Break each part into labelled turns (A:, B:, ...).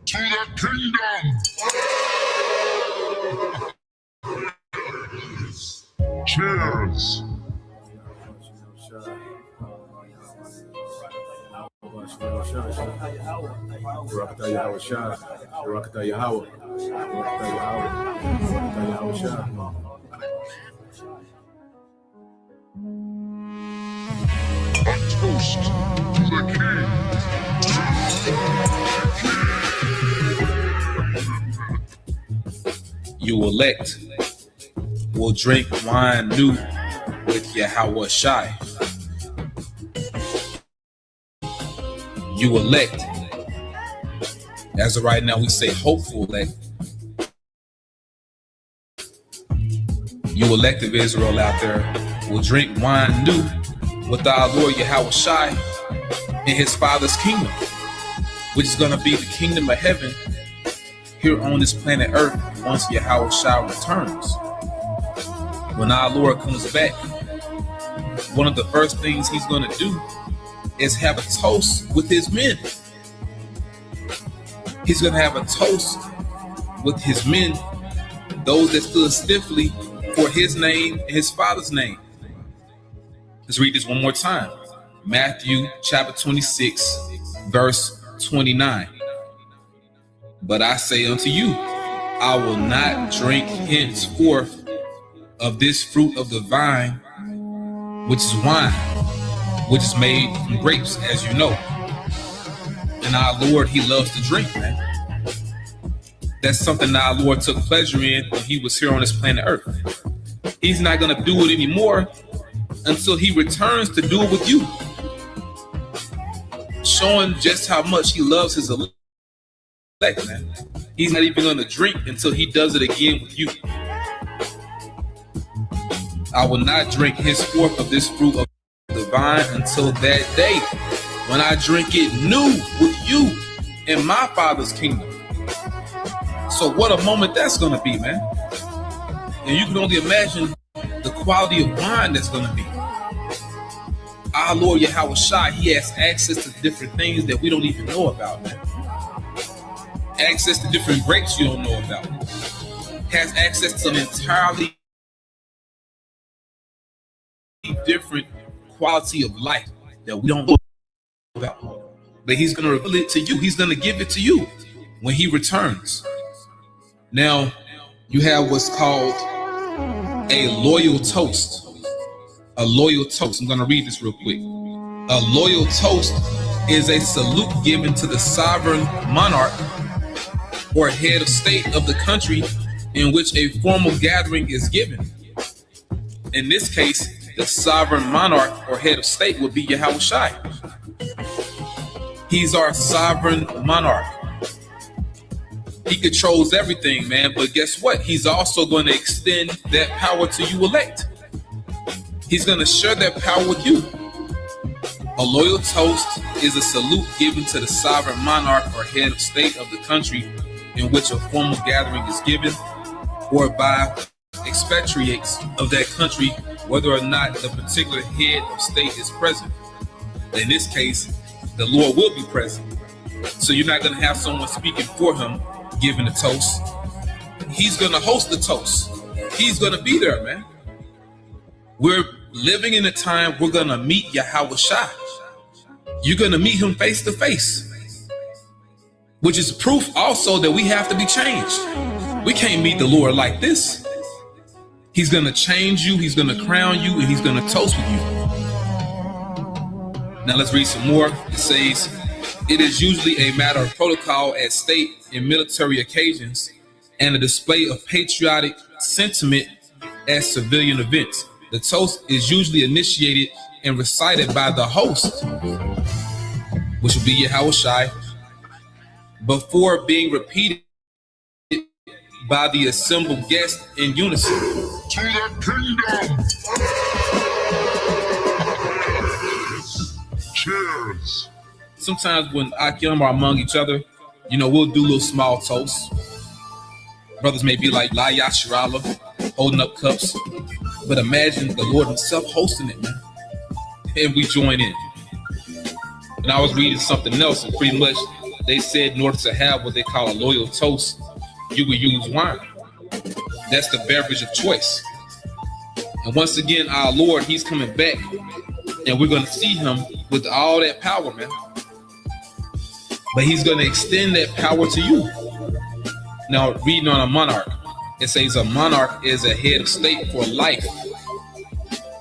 A: to the kingdom. Cheers. A toast to the king.
B: You elect will drink wine new with Yahweh Shai. You elect. As of right now, we say hopeful elect. You elect of Israel out there will drink wine new with our Lord Yahweh Shai in his Father's kingdom, which is going to be the kingdom of heaven here on this planet Earth once Yahweh Shai returns. When our Lord comes back, one of the first things he's going to do is have a toast with his men. He's going to have a toast with his men, those that stood stiffly for his name and his Father's name. Let's read this one more time. Matthew chapter 26, verse 29. But I say unto you, I will not drink henceforth of this fruit of the vine, which is wine, which is made from grapes, as you know. And our Lord, he loves to drink, man. That's something that our Lord took pleasure in when he was here on this planet Earth. He's not going to do it anymore until he returns to do it with you, showing just how much he loves his elect, man. He's not even going to drink until he does it again with you. I will not drink henceforth of this fruit of the vine until that day when I drink it new with you in my Father's kingdom. So what a moment that's going to be, man. And you can only imagine the quality of wine that's going to be. Our Lord Yahweh Shai, he has access to different things that we don't even know about, man. Access to different grapes you don't know about. Has access to an entirely different quality of life that we don't know about. But he's going to reveal it to you. He's going to give it to you when he returns. Now, you have what's called a loyal toast. A loyal toast. I'm going to read this real quick. A loyal toast is a salute given to the sovereign monarch or head of state of the country in which a formal gathering is given. In this case, the sovereign monarch or head of state would be Yahweh Shai. He's our sovereign monarch. He controls everything, man. But guess what? He's also going to extend that power to you elect. He's going to share that power with you. A loyal toast is a salute given to the sovereign monarch or head of state of the country in which a formal gathering is given, or by expatriates of that country, whether or not the particular head of state is present. In this case, the Lord will be present. So you're not going to have someone speaking for him, giving a toast. He's going to host the toast. He's going to be there, man. We're living in a time we're going to meet Yahweh Shai. You're going to meet him face to face, which is proof also that we have to be changed. We can't meet the Lord like this. He's going to change you. He's going to crown you, and he's going to toast with you. Now let's read some more. It says, it is usually a matter of protocol at state and military occasions and a display of patriotic sentiment at civilian events. The toast is usually initiated and recited by the host, which will be Yahweh Shai, before being repeated by the assembled guests in unison.
A: To the kingdom. Cheers.
B: Sometimes when Akim are among each other, we'll do little small toasts. Brothers may be like La Yashirala, holding up cups. But imagine the Lord himself hosting it, man. And we join in. And I was reading something else, and pretty much they said in order to have what they call a loyal toast, you would use wine. That's the beverage of choice. And once again, our Lord, he's coming back, and we're going to see him with all that power, man. But he's going to extend that power to you. Now, reading on a monarch, it says a monarch is a head of state for life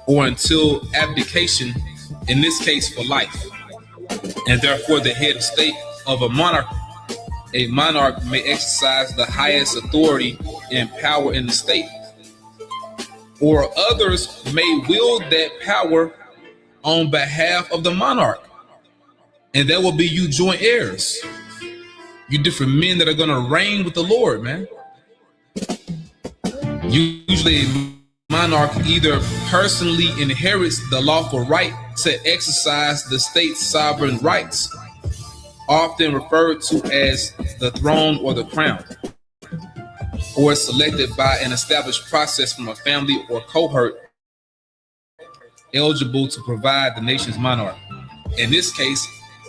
B: or until abdication, in this case for life. And therefore, the head of state of a monarch may exercise the highest authority and power in the state. Or others may wield that power on behalf of the monarch. And that will be you joint heirs. You different men that are going to reign with the Lord, man. Usually, a monarch either personally inherits the lawful right to exercise the state's sovereign rights, often referred to as the throne or the crown, or is selected by an established process from a family or cohort eligible to provide the nation's monarch. In this case,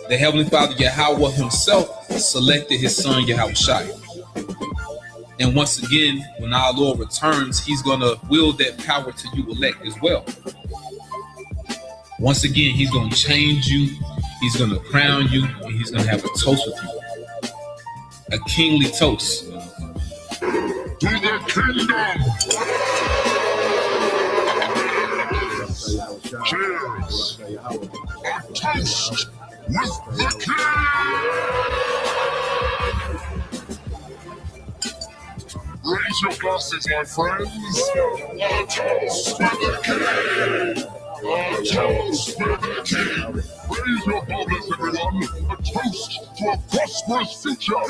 B: the Heavenly Father Yahweh himself selected his son Yahushua. And once again, when our Lord returns, he's going to wield that power to you elect as well. Once again, he's going to change you, he's going to crown you, and he's going to have a toast with you. A kingly toast.
A: To the kingdom! Cheers! A toast with the king! Raise your glasses, my friends. A toast with the king! A toast with the king! Raise your bubbles, everyone. A toast to a prosperous future!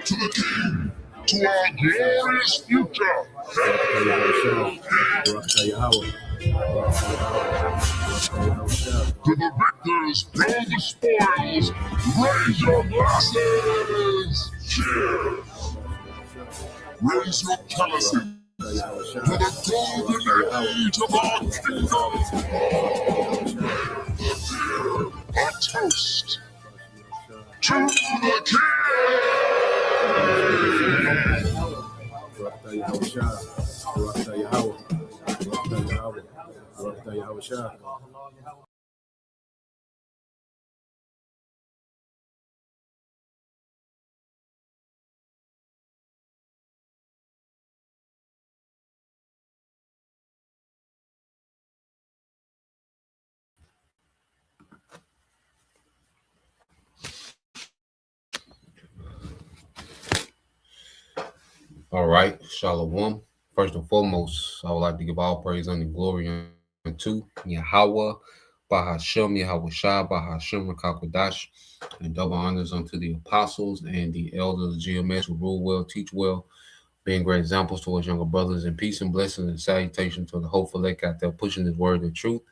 A: To the king! To our glorious future! To the victors, blow the spoils, raise your glasses! Cheers! Raise your chalices to the golden age of our kingdom! A toast to the king!
C: All right, Shalom. First and foremost, I would like to give all praise and glory unto Yahweh, Bahashem, Yahweh Shai, Bahashem, Rakakwadash, and double honors unto the apostles and the elders of GMS who rule well, teach well, being great examples towards younger brothers, and peace and blessings and salutation to the hopeful elect out there pushing his word of truth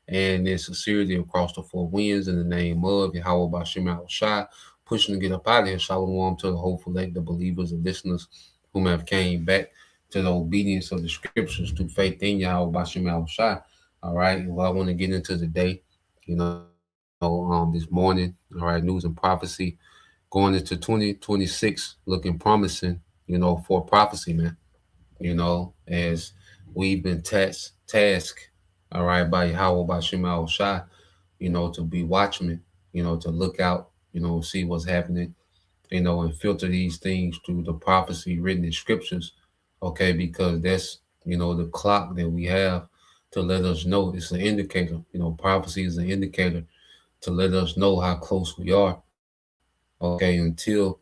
C: and in sincerity across the four winds in the name of Yahweh, Bahashem, Yahweh Shai, pushing to get up out of here. Shalom to the hopeful elect, the believers and listeners whom have came back to the obedience of the scriptures through faith in Yahweh Bashem Yahweh Shai. All right. Well, I want to get into the day, this morning. All right. News and prophecy going into 2026 looking promising, for prophecy, man. As we've been tasked, all right, by Yahweh Bashem Yahweh Shai, to be watchmen, to look out, see what's happening, and filter these things through the prophecy written in scriptures, okay, because that's, the clock that we have to let us know. It's an indicator, prophecy is an indicator to let us know how close we are, okay, until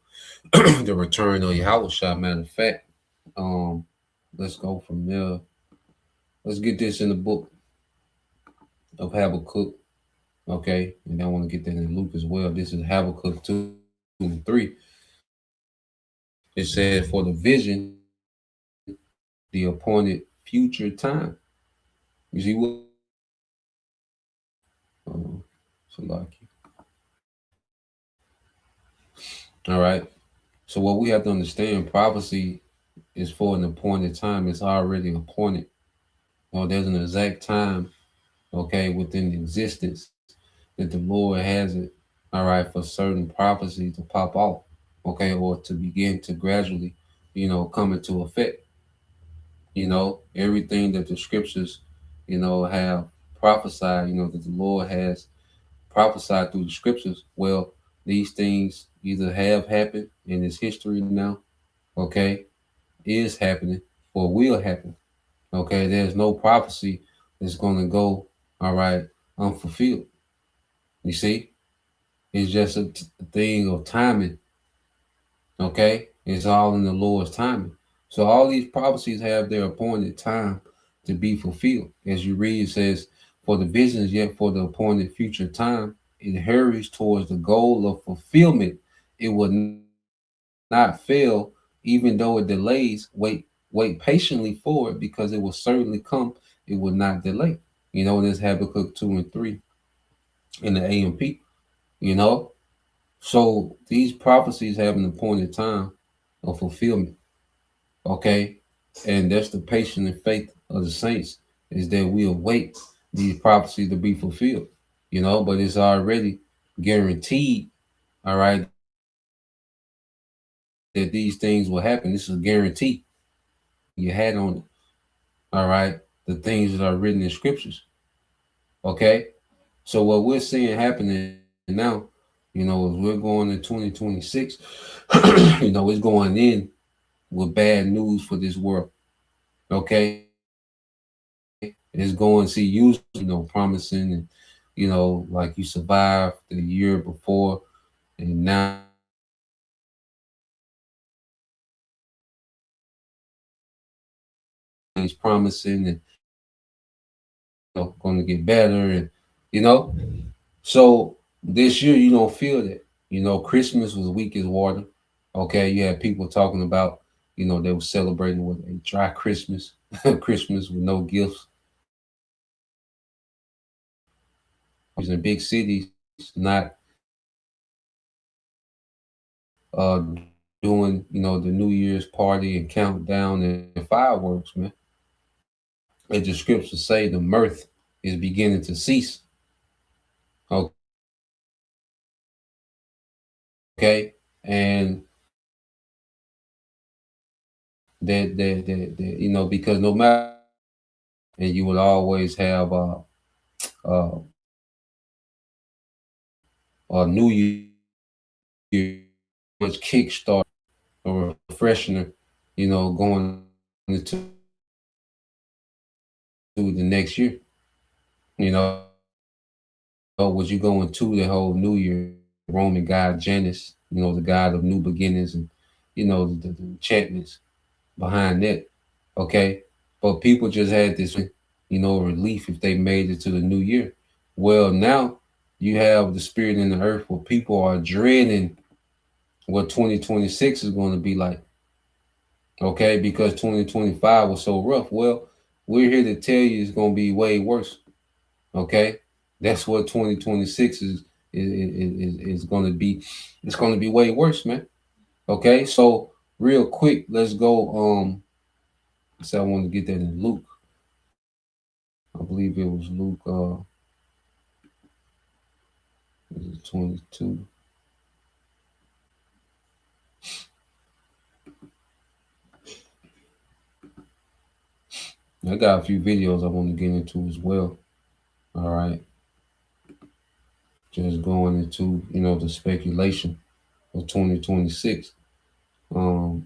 C: the return of Yahweh Shai. Matter of fact, let's go from there. Let's get this in the book of Habakkuk, okay, and I want to get that in Luke as well. This is Habakkuk 2 and 3. It said, for the vision, the appointed future time. You see what? All right. So what we have to understand, prophecy is for an appointed time. It's already appointed. There's an exact time, okay, within existence that the Lord has it, all right, for certain prophecies to pop off, okay, or to begin to gradually, come into effect. Everything that the scriptures, have prophesied, that the Lord has prophesied through the scriptures. Well, these things either have happened in its history now, okay, is happening, or will happen. Okay, there's no prophecy that's going to go, all right, unfulfilled. You see, it's just a thing of timing. Okay, it's all in the Lord's timing. So all these prophecies have their appointed time to be fulfilled. As you read, it says, "For the visions yet for the appointed future time, it hurries towards the goal of fulfillment. It will not fail, even though it delays. Wait patiently for it, because it will certainly come. It will not delay." There's Habakkuk 2 and 3 in the AMP. You know, so these prophecies have an appointed time of fulfillment. Okay, and that's the patience and faith of the saints, is that we await these prophecies to be fulfilled. But it's already guaranteed. All right, that these things will happen. This is a guarantee. You had on it. All right, the things that are written in scriptures. Okay, so what we're seeing happening now, is we're going to 2026. It's going in with bad news for this world. Okay, it's going, see, usually, promising, and like you survived the year before, and now it's promising, and going to get better, and you know so this year you don't feel that. Christmas was weak as water. Okay, you had people talking about, they were celebrating with a dry Christmas. Christmas with no gifts. In big cities, not uh doing, the New Year's party and countdown and fireworks, man. As the scriptures say, the mirth is beginning to cease. Okay, and because no matter, and you would always have uh a New Year, much kickstart or freshener, going into the next year. You know, was you going to the whole New Year? Roman god Janus, the god of new beginnings, and the enchantments behind that. Okay, but people just had this, relief if they made it to the new year. Well, now you have the spirit in the earth where people are dreading what 2026 is going to be like. Okay, because 2025 was so rough. Well, we're here to tell you it's going to be way worse. Okay, that's what 2026 is going to be. It's going to be way worse, man. Okay, so real quick, let's go. So I want to get that in Luke. I believe it was Luke. Is it 22? I got a few videos I want to get into as well. All right, just going into the speculation of 2026. Um,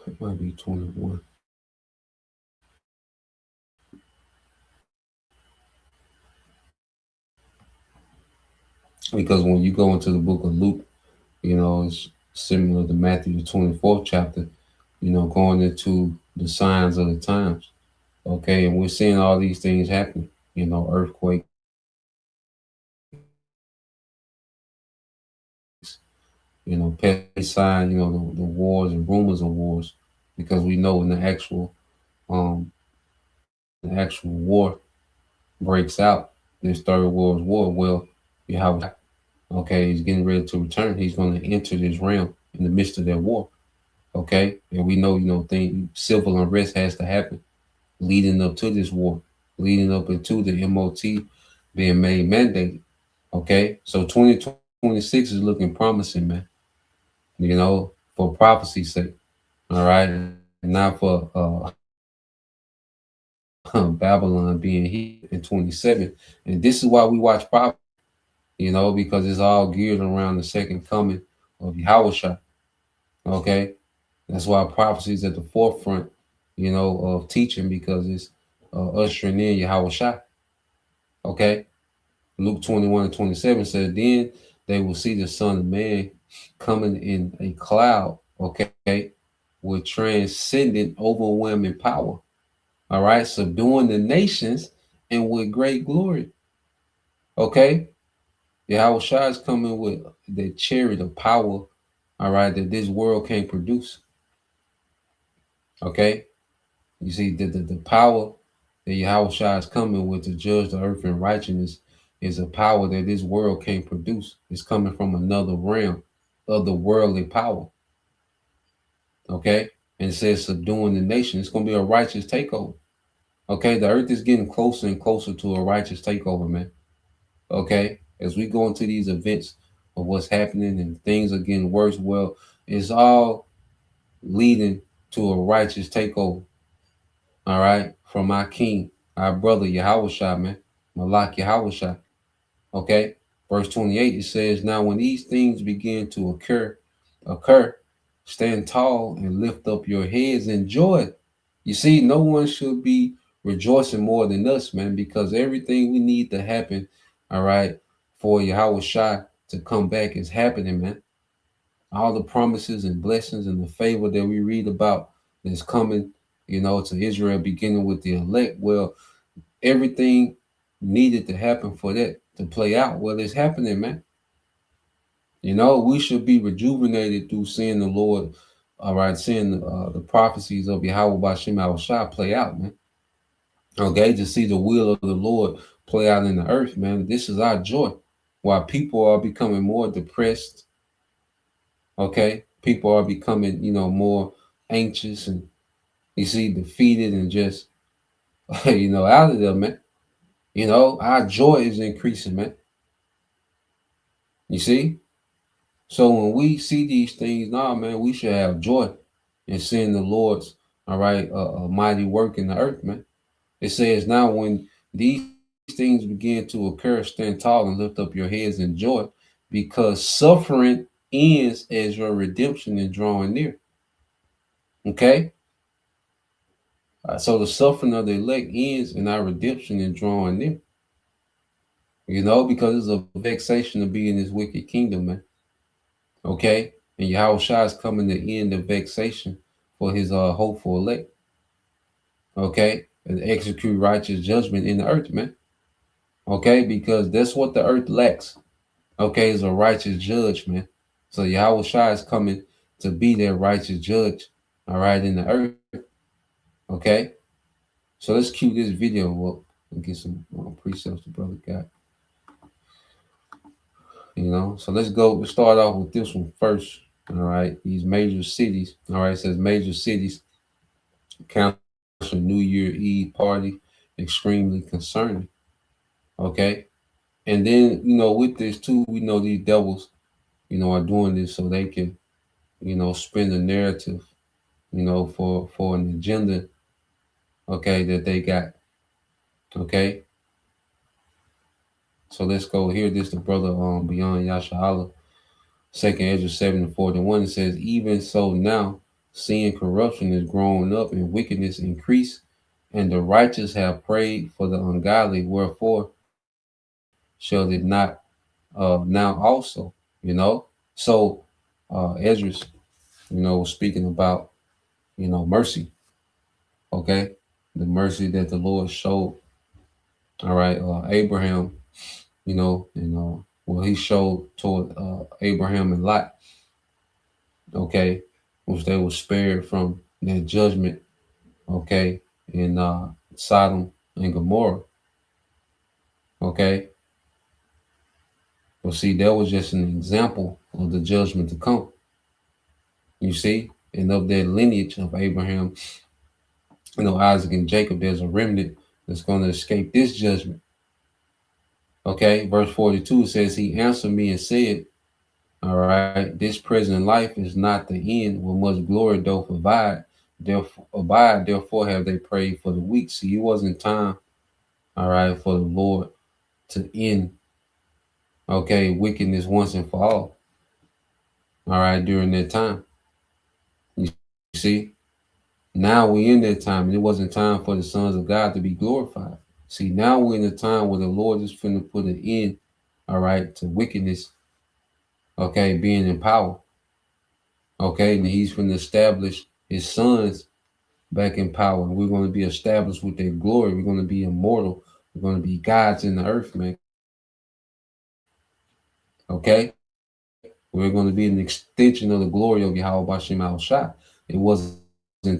C: it might be 21. Because when you go into the book of Luke, it's similar to Matthew, the 24th chapter, going into the signs of the times. Okay, and we're seeing all these things happen, earthquake, pesticide, the wars and rumors of wars, because we know when um the actual war breaks out, this third world war, well, you have, okay, he's getting ready to return. He's going to enter this realm in the midst of that war. Okay, and we know, civil unrest has to happen leading up to this war, leading up into the MOT being made mandated. Okay, so 2026 is looking promising, man. For prophecy's sake. All right, not for Babylon being here in 27. And this is why we watch prophecy, because it's all geared around the second coming of Yahushua. Okay, that's why prophecy is at the forefront, of teaching, because it's ushering in Yahushua. Okay, Luke 21:27 says, then they will see the Son of Man coming in a cloud, okay, with transcendent, overwhelming power. All right, subduing the nations and with great glory. Okay, Yahushua is coming with the chariot of power, all right, that this world can't produce. Okay, you see, the power that Yahushua is coming with to judge the earth in righteousness is a power that this world can't produce. It's coming from another realm of the worldly power. Okay, and it says subduing the nation. It's going to be a righteous takeover. Okay, the earth is getting closer and closer to a righteous takeover, man. Okay, as we go into these events of what's happening and things are getting worse, well, it's all leading to a righteous takeover. All right, from our King, our brother Yahushua, man, Malak Yahushua. Okay, verse 28 it says, "Now when these things begin to occur, stand tall and lift up your heads in joy." You see, no one should be rejoicing more than us, man, because everything we need to happen, all right, for Yahushua to come back is happening, man. All the promises and blessings and the favor that we read about that's coming, to Israel, beginning with the elect. Well, everything needed to happen for that to play out. Well, it's happening, man. We should be rejuvenated through seeing the Lord, all right, seeing the prophecies of Yahweh Bashem Yahushua play out, man. Okay, to see the will of the Lord play out in the earth, man. This is our joy. While people are becoming more depressed, okay, people are becoming, more anxious and defeated and just, out of there, man. Our joy is increasing, man. You see? So when we see these things, man, we should have joy in seeing the Lord's, all right, mighty work in the earth, man. It says, now when these things begin to occur, stand tall and lift up your heads in joy, because suffering ends as your redemption is drawing near. Okay? So the suffering of the elect ends and our redemption is drawing near. Because it's a vexation to be in this wicked kingdom, man. Okay? And Yahushua is coming to end the vexation for his hopeful elect. Okay? And execute righteous judgment in the earth, man. Okay? Because that's what the earth lacks. Okay? Is a righteous judge, man. So Yahushua is coming to be their righteous judge, all right, in the earth. Okay? So let's cue this video up and get some precepts the brother got. So let's start off with this one first. All right, these major cities. All right, it says major cities cancel New Year Eve party, extremely concerning. Okay, and then with this too, we know these devils, are doing this so they can, spin the narrative, for an agenda. Okay, that they got. Okay, so let's go hear this. The brother Beyond Yasha 2nd Ezra 7:41, it says, even so now, seeing corruption is growing up and wickedness increase, and the righteous have prayed for the ungodly, wherefore shall it not now also, So Ezra, was speaking about, mercy, okay? The mercy that the Lord showed, all right, Abraham, and he showed toward Abraham and Lot, okay, which they were spared from that judgment, okay, in Sodom and Gomorrah, okay. But see, that was just an example of the judgment to come. You see, And of that lineage of Abraham, Isaac and Jacob, there's a remnant that's going to escape this judgment. Okay, verse 42 says, He answered me and said, all right, this present life is not the end, where much glory doth therefore have they prayed for the weak. See, it wasn't time, all right, for the Lord to end, okay, wickedness once and for all right, during that time. You see, now we're in that time, and it wasn't time for the sons of God to be glorified. See, now we're in a time where the Lord is finna put an end, all right, to wickedness, okay, being in power. Okay, and he's finna establish his sons back in power. And we're going to be established with their glory. We're going to be immortal. We're going to be gods in the earth, man. Okay? We're going to be an extension of the glory of Yahweh Bashem Al Shah. It wasn't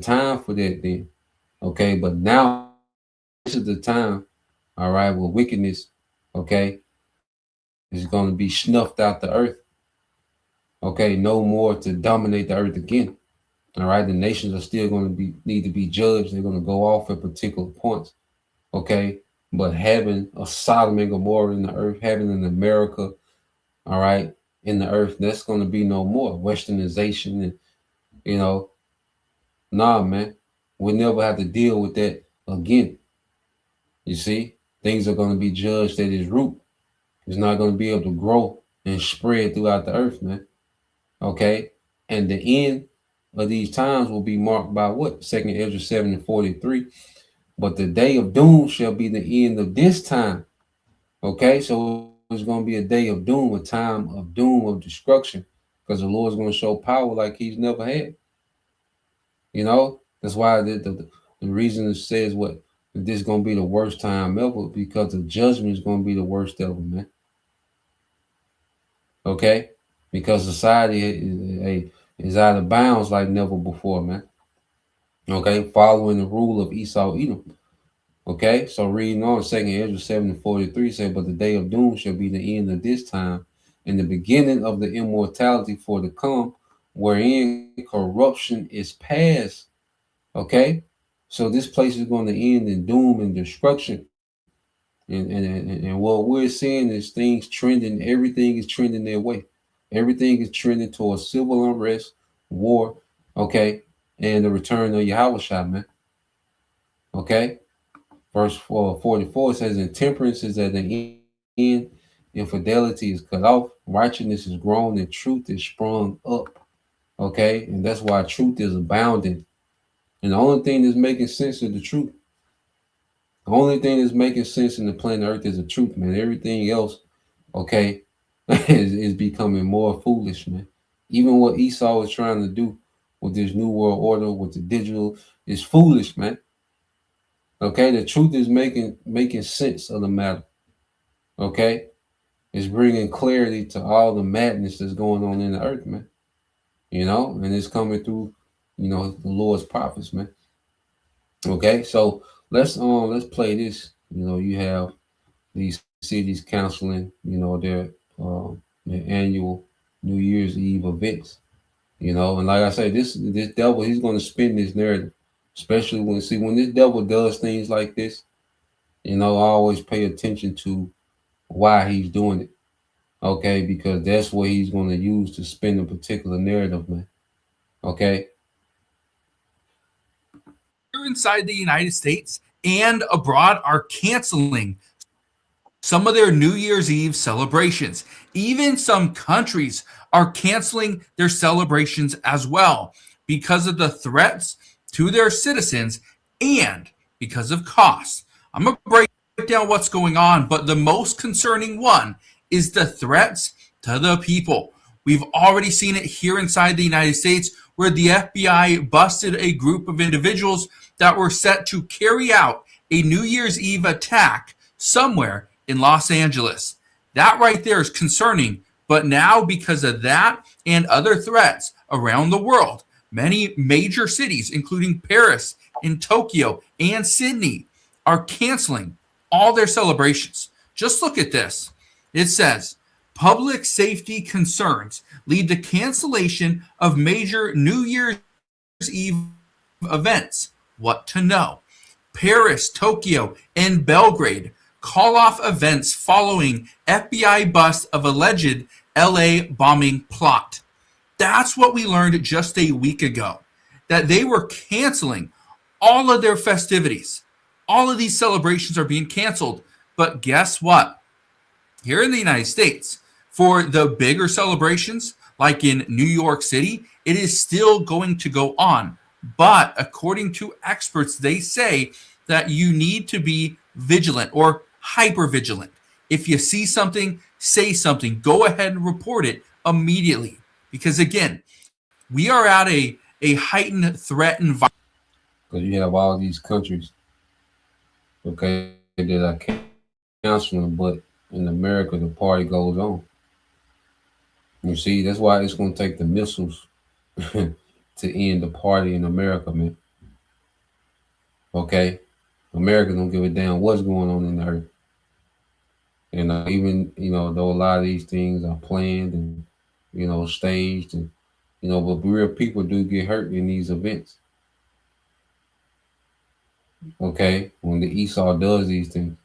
C: time for that then. Okay, but now this is the time, all right, where wickedness, okay, is going to be snuffed out the earth. Okay, no more to dominate the earth again. All right, the nations are still going to need to be judged. They're going to go off at particular points. Okay, but having a Sodom and Gomorrah in the earth, having an America, all right, in the earth, that's going to be no more westernization. And nah, man, we never have to deal with that again. You see, things are going to be judged at its root. It's not going to be able to grow and spread throughout the earth, man. Okay, and the end of these times will be marked by what? 2 Ezra 7:43. But the day of doom shall be the end of this time. Okay, so it's going to be a day of doom, a time of doom, of destruction, because the Lord's going to show power like he's never had. That's why the reason it says what this is going to be the worst time ever, because the judgment is going to be the worst ever, man. Okay, because society is out of bounds like never before, man. Okay, following the rule of Esau Edom. Okay, so reading on 2 Ezra 7:43 said, But the day of doom shall be the end of this time, and the beginning of the immortality for to come, wherein corruption is past. Okay, so this place is going to end in doom and destruction. And what we're seeing is things trending, everything is trending their way. Everything is trending towards civil unrest, war, okay, and the return of Yahweh Shah, man. Okay. Verse 44 says, Intemperance is at the end, infidelity is cut off, righteousness is grown, and truth is sprung up. Okay, and that's why truth is abounding. And the only thing that's making sense is the truth. The only thing that's making sense in the planet Earth is the truth, man. Everything else, okay, is becoming more foolish, man. Even what Esau is trying to do with this new world order, with the digital, is foolish, man. Okay, the truth is making sense of the matter. Okay, it's bringing clarity to all the madness that's going on in the earth, man. And it's coming through, the Lord's prophets, man. Okay, so let's play this. You have these cities counseling, their annual New Year's Eve events. And like I say, this devil, he's going to spin this narrative. Especially when this devil does things like this, I always pay attention to why he's doing it. Okay, because that's what he's going to use to spin a particular narrative, man. Okay.
D: Here inside the United States and abroad are canceling some of their New Year's Eve celebrations. Even some countries are canceling their celebrations as well because of the threats to their citizens and because of costs. I'm going to break down what's going on, but the most concerning one is the threats to the people. We've already seen it here inside the United States, where the FBI busted a group of individuals that were set to carry out a New Year's Eve attack somewhere in Los Angeles. That right there is concerning, but now because of that and other threats around the world, many major cities, including Paris and Tokyo and Sydney, are canceling all their celebrations. Just look at this. It says, public safety concerns lead to cancellation of major New Year's Eve events. What to know. Paris, Tokyo, and Belgrade call off events following FBI bust of alleged LA bombing plot. That's what we learned just a week ago, that they were canceling all of their festivities. All of these celebrations are being canceled. But guess what? Here in the United States, for the bigger celebrations, like in New York City, it is still going to go on. But according to experts, they say that you need to be vigilant or hyper vigilant. If you see something, say something. Go ahead and report it immediately. Because again, we are at a heightened threat environment.
C: Because you have all these countries, okay, that are canceling, but in America, the party goes on. You see, that's why it's going to take the missiles to end the party in America, man. Okay? America don't give a damn what's going on in the earth. And even, though a lot of these things are planned and, staged, and, but real people do get hurt in these events. Okay? When the Esau does these things.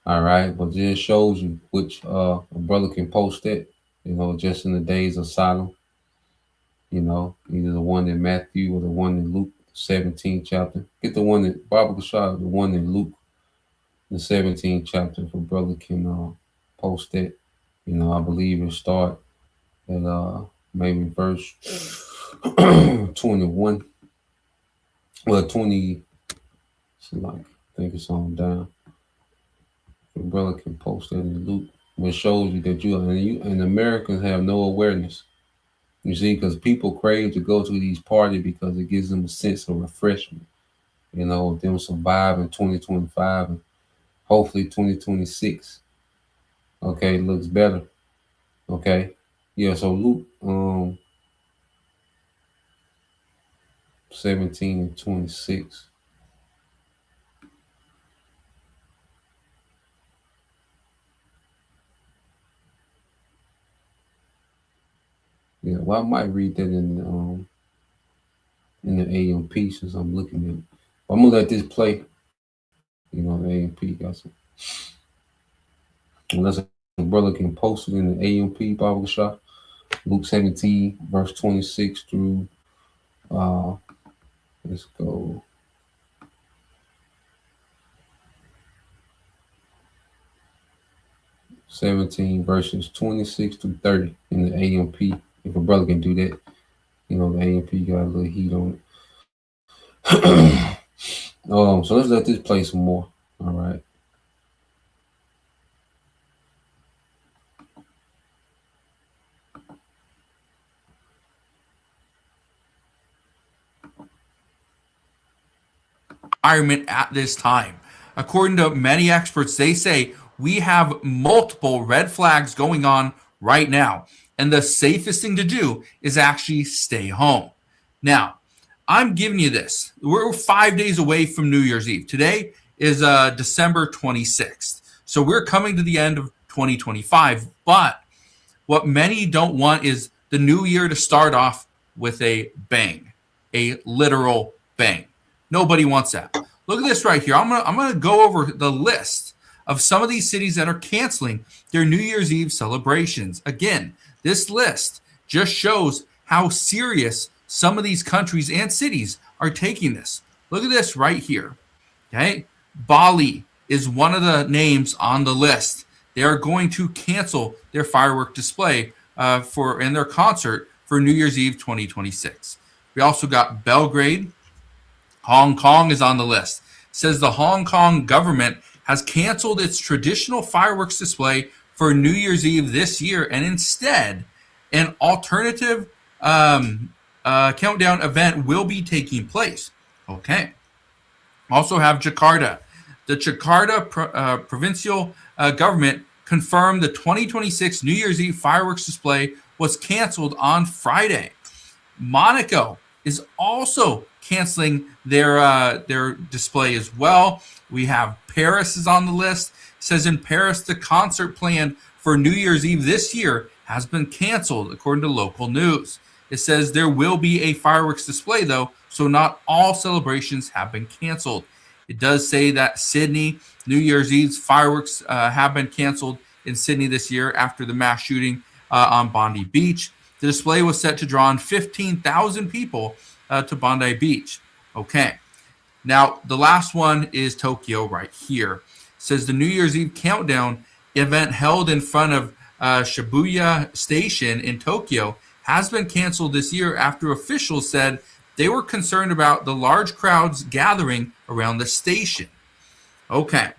C: All right? But it just shows you which a brother can post it, just in the days of Sodom. Either the one in Matthew or the one in Luke 17th chapter. Get the one that Baba Kashab, the one in Luke, the 17th chapter, if a brother can post it. I believe it'll start at maybe verse 21. Well, 20, I think it's on down. If a brother can post that in Luke, which shows you that you and Americans have no awareness. You see, because people crave to go to these parties because it gives them a sense of refreshment. Them surviving 2025 and hopefully 2026. Okay, looks better. Okay. Yeah, so Luke 17 and 26. Yeah, well, I might read that in the AMP since I'm looking at it. But I'm gonna let this play. The AMP got some. Unless a brother can post it in the AMP Bible shop, Luke 17, verse 26 through let's go. (17) verses 26 to 30 in the AMP. If a brother can do that, the AMP got a little heat on it. So let's let this play some more. All right.
D: Environment at this time. According to many experts, they say we have multiple red flags going on right now. And the safest thing to do is actually stay home. Now, I'm giving you this. We're 5 days away from New Year's Eve. Today is December 26th. So we're coming to the end of 2025. But what many don't want is the new year to start off with a bang, a literal bang. Nobody wants that. Look at this right here. I'm gonna go over the list of some of these cities that are canceling their New Year's Eve celebrations. Again, this list just shows how serious some of these countries and cities are taking this. Look at this right here. Okay, Bali is one of the names on the list. They are going to cancel their firework display and their concert for New Year's Eve 2026. We also got Belgrade. Hong Kong is on the list. It says the Hong Kong government has canceled its traditional fireworks display for New Year's Eve this year, and instead, an alternative countdown event will be taking place. Okay. Also have Jakarta. The Jakarta provincial government confirmed the 2026 New Year's Eve fireworks display was canceled on Friday. Monaco is also canceling their display as well. We have Paris is on the list. It says in Paris, the concert planned for New Year's Eve this year has been canceled, according to local news. It says there will be a fireworks display, though, so not all celebrations have been canceled. It does say that Sydney, New Year's Eve's fireworks have been canceled in Sydney this year after the mass shooting on Bondi Beach. The display was set to draw in 15,000 people to Bondi Beach. Okay. Now, the last one is Tokyo right here. It says the New Year's Eve countdown event held in front of Shibuya Station in Tokyo has been canceled this year after officials said they were concerned about the large crowds gathering around the station. Okay,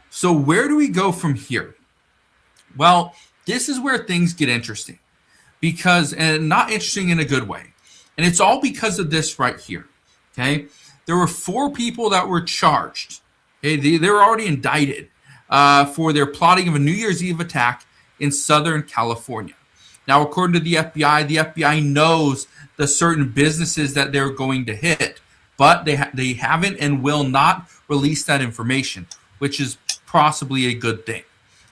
D: so where do we go from here? Well, this is where things get interesting, and not interesting in a good way. And it's all because of this right here. Okay, there were 4 people that were charged. Okay, they were already indicted for their plotting of a New Year's Eve attack in Southern California. Now, according to the FBI knows the certain businesses that they're going to hit, but they haven't and will not release that information, which is possibly a good thing,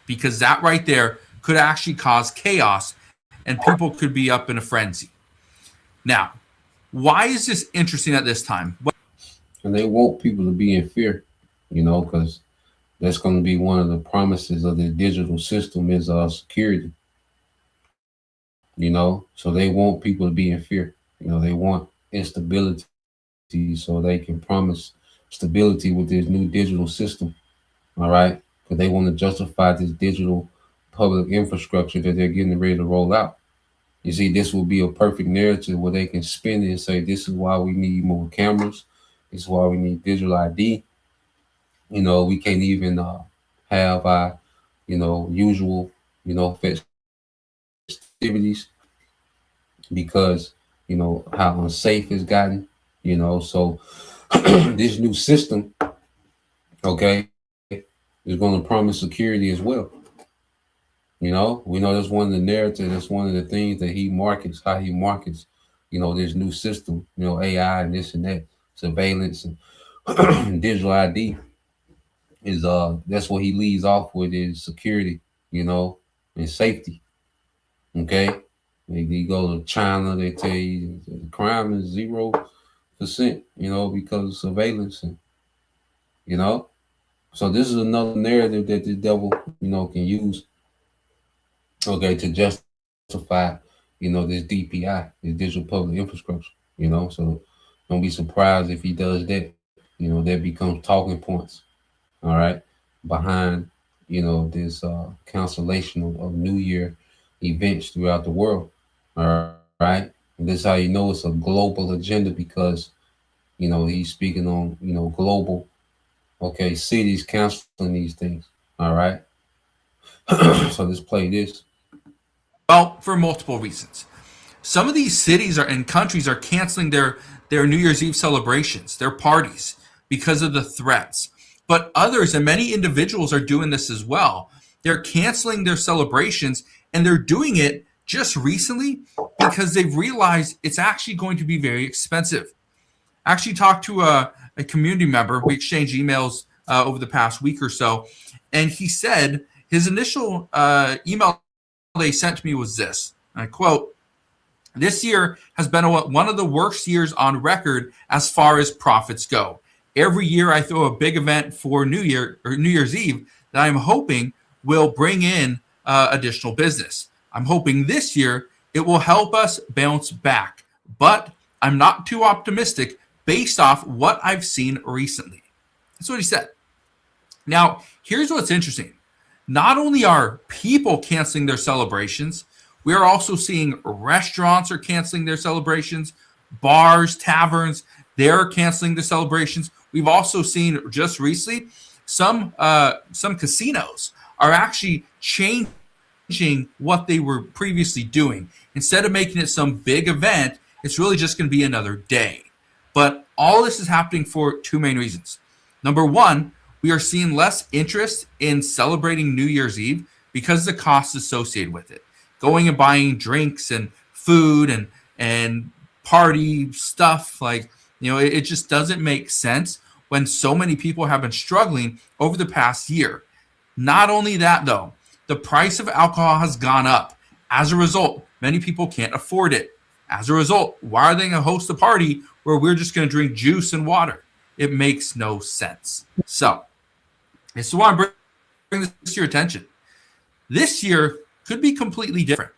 D: because that right there could actually cause chaos and people could be up in a frenzy. Now, why is this interesting at this time?
C: And they want people to be in fear, because that's going to be one of the promises of the digital system is security. So they want people to be in fear. They want instability so they can promise stability with this new digital system. All right. Because they want to justify this digital public infrastructure that they're getting ready to roll out. You see, this will be a perfect narrative where they can spin it and say, this is why we need more cameras. This is why we need digital ID. We can't even have our, usual, festivities because, how unsafe it's gotten, so this new system, okay, is going to promise security as well. We know that's one of the narratives, that's one of the things that how he markets, this new system, AI and this and that, surveillance and digital ID is that's what he leads off with is security, and safety. Okay. You go to China, they tell you the crime is 0%, because of surveillance and so this is another narrative that the devil, can use, okay, to justify, this DPI, this digital public infrastructure, so don't be surprised if he does that, that becomes talking points, all right, behind, this cancellation of New Year events throughout the world, all right, and this is how it's a global agenda because, he's speaking on, global, okay, cities canceling these things, all right, so let's play this.
D: Well, for multiple reasons. Some of these cities and countries are canceling their New Year's Eve celebrations, their parties, because of the threats. But others and many individuals are doing this as well. They're canceling their celebrations, and they're doing it just recently because they've realized it's actually going to be very expensive. I actually talked to a community member. We exchanged emails over the past week or so, and he said his initial email they sent to me was this, and I quote, "This year has been one of the worst years on record as far as profits go. Every year I throw a big event for New Year's Eve that I'm hoping will bring in additional business. I'm hoping this year it will help us bounce back, but I'm not too optimistic based off what I've seen recently." That's what he said. Now, here's what's interesting. Not only are people canceling their celebrations, we are also seeing restaurants are canceling their celebrations, bars, taverns, they're canceling their celebrations. We've also seen just recently some casinos are actually changing what they were previously doing. Instead of making it some big event, it's really just going to be another day. But all this is happening for 2 main reasons. Number one, we are seeing less interest in celebrating New Year's Eve because of the costs associated with it. Going and buying drinks and food and party stuff, it just doesn't make sense when so many people have been struggling over the past year. Not only that, though, the price of alcohol has gone up. As a result, many people can't afford it. As a result, why are they going to host a party where we're just going to drink juice and water? It makes no sense. So, this is why I'm bringing this to your attention. This year could be completely different.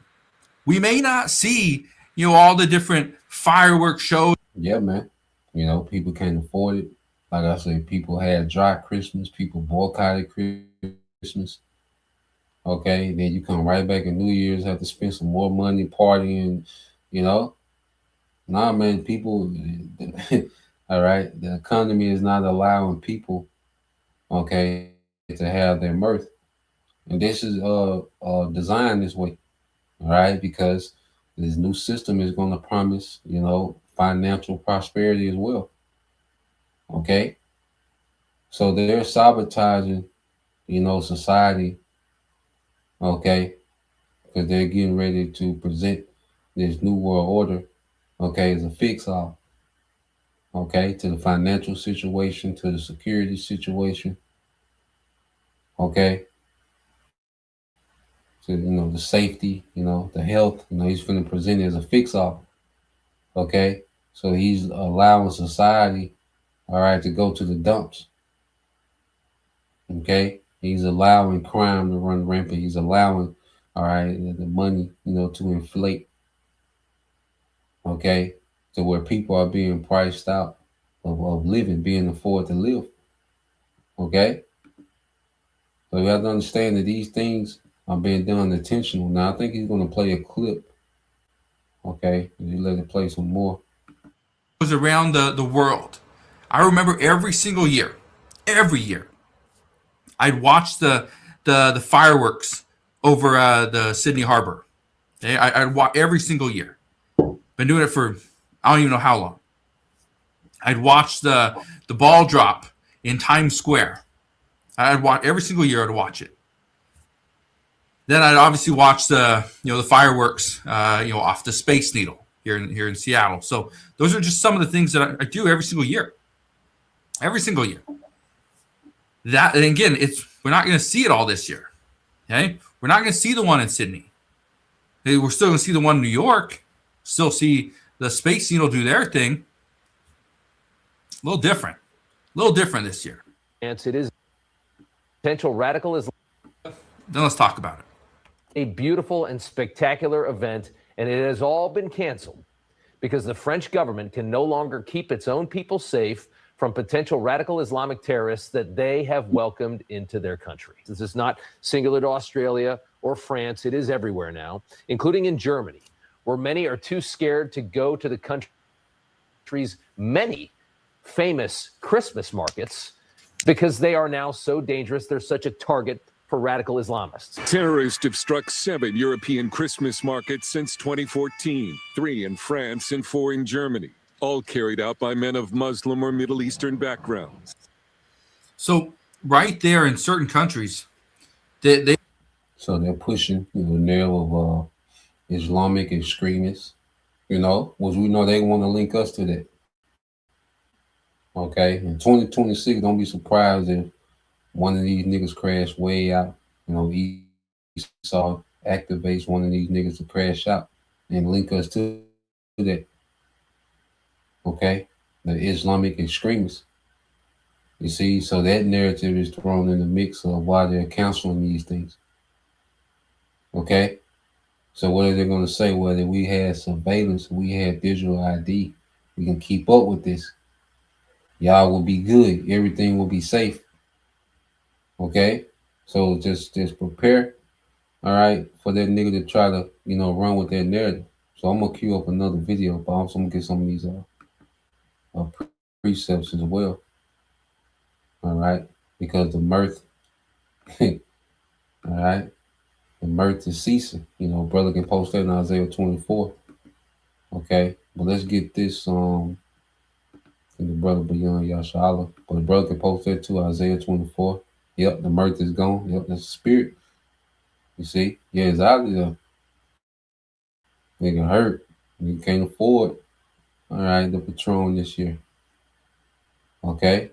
D: We may not see, all the different fireworks shows.
C: Yeah, man. People can't afford it. Like I said, people had dry Christmas. People boycotted Christmas. Okay, then you come right back in New Year's, have to spend some more money partying. Nah, man. People, all right. The economy is not allowing people, okay, to have their mirth, and this is designed this way, all right, because this new system is going to promise, financial prosperity as well. Okay. So they're sabotaging, society. Okay. Because they're getting ready to present this new world order, okay, as a fix all. Okay. To the financial situation, to the security situation. Okay. To, the safety, the health, he's going to present it as a fix all. Okay. So he's allowing society, all right, to go to the dumps. Okay. He's allowing crime to run rampant. He's allowing, all right, the money, to inflate. Okay. To where people are being priced out of living, being afforded to live. Okay. So you have to understand that these things are being done intentional. Now, I think he's going to play a clip. Okay. You let it play some more.
D: Around the world. I remember every year, I'd watch the fireworks over the Sydney Harbor. Okay? I'd watch every single year. Been doing it for I don't even know how long. I'd watch the ball drop in Times Square. I'd watch every single year. I'd watch it. Then I'd obviously watch the fireworks off the Space Needle here in Seattle. So those are just some of the things that I do every single year. Every single year. That, and again, we're not going to see it all this year. Okay, we're not going to see the one in Sydney. We're still going to see the one in New York. Still see the Space Needle do their thing. A little different this year.
E: It is potential radicalism.
D: Then let's talk about it.
E: A beautiful and spectacular event, and it has all been canceled because the French government can no longer keep its own people safe from potential radical Islamic terrorists that they have welcomed into their country. This is not singular to Australia or France. It is everywhere now, including in Germany, where many are too scared to go to the country's many famous Christmas markets because they are now so dangerous. They're such a target for radical Islamists.
F: Terrorists have struck 7 European Christmas markets since 2014, 3 in France and 4 in Germany, all carried out by men of Muslim or Middle Eastern backgrounds.
D: So right there in certain countries,
C: So they're pushing the narrative of Islamic extremists, which we know they want to link us to that. Okay, in 2026, don't be surprised if one of these niggas crash way out. Esau activates one of these niggas to crash out and link us to that. Okay, the Islamic extremists. You see, so that narrative is thrown in the mix of why they're canceling these things. Okay, so what are they going to say? Whether we had surveillance, we had digital ID, we can keep up with this. Y'all will be good. Everything will be safe. Okay, so just prepare, all right, for that nigga to try to run with that narrative. So I'm gonna queue up another video, but I'm gonna get some of these precepts as well. All right, because the mirth, all right, the mirth is ceasing. Brother can post that in Isaiah 24. Okay, but let's get this the brother beyond Yashala, but the brother can post that to Isaiah 24. Yep, the mirth is gone. Yep, that's the spirit. You see? Yeah, it's out there. Nigga hurt. You can't afford, all right, the Patron this year. Okay?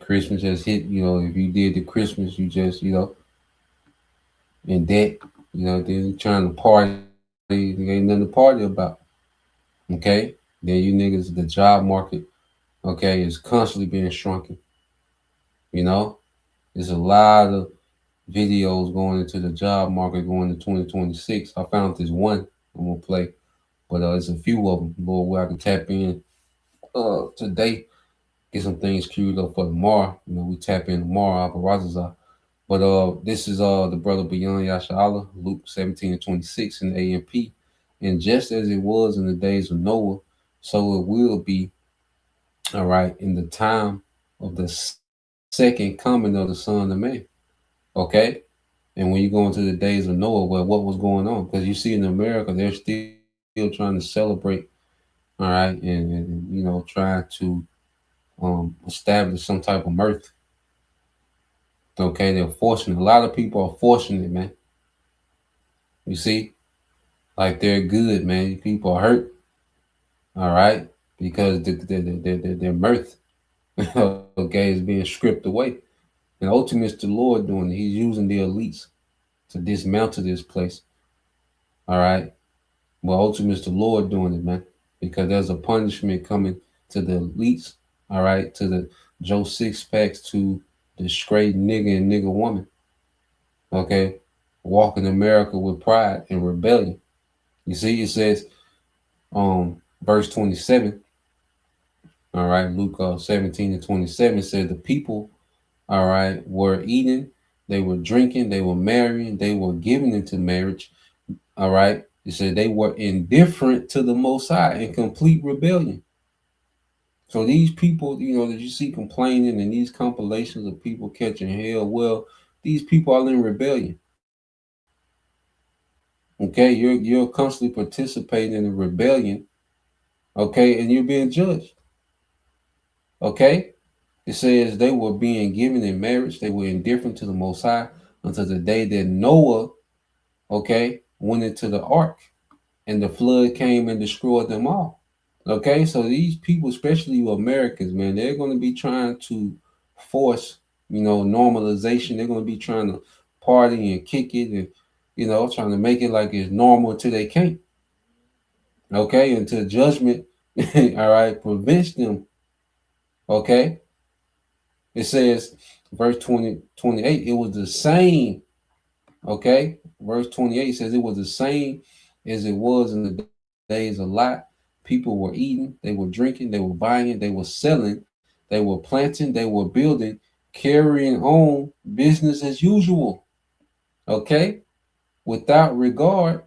C: Christmas just hit, if you did the Christmas, you just, in debt, then you're trying to party ain't nothing to party about. Okay, then you niggas, the job market, okay, is constantly being shrunken. You know, there's a lot of videos going into the job market going to 2026. I found this one I'm gonna play, but there's a few of them, Lord, where I can tap in today, get some things queued up for tomorrow. You know, we tap in tomorrow, Alpha. But this is the brother Beyond Yashala, Luke 17 and 26 in the AMP. And just as it was in the days of Noah, so it will be, all right, in the time of the second coming of the Son of Man. Okay? And when you go into the days of Noah, well, what was going on? Because you see in America, they're still trying to celebrate, all right, and you know, trying to establish some type of mirth. Okay, they're forcing it. A lot of people are forcing it, man. You see, like they're good, man. People are hurt, all right, because their mirth, okay, is being stripped away. And ultimately, it's the Lord doing it. He's using the elites to dismantle this place, all right. Well, ultimately, it's the Lord doing it, man, because there's a punishment coming to the elites, all right, to the Joe Six Packs, to the straight nigga and nigga woman, okay, walking America with pride and rebellion. You see, it says, verse 27, all right, Luke 17 and 27 said the people, all right, were eating, they were drinking, they were marrying, they were giving into marriage, all right. It said they were indifferent to the Most High in complete rebellion. So these people, you know, that you see complaining in these compilations of people catching hell, well, these people are in rebellion. Okay, you're constantly participating in a rebellion, okay, and you're being judged. Okay, it says they were being given in marriage, they were indifferent to the Most High until the day that Noah, okay, went into the ark, and the flood came and destroyed them all. Okay, so these people, especially you Americans, man, they're going to be trying to force, you know, normalization. They're going to be trying to party and kick it, and you know, trying to make it like it's normal until they can't. Okay, until judgment, all right, prevents them. Okay, it says, verse 28, it was the same. Okay, verse 28 says it was the same as it was in the days of Lot. People were eating, they were drinking, they were buying, they were selling, they were planting, they were building, carrying on business as usual. Okay, without regard,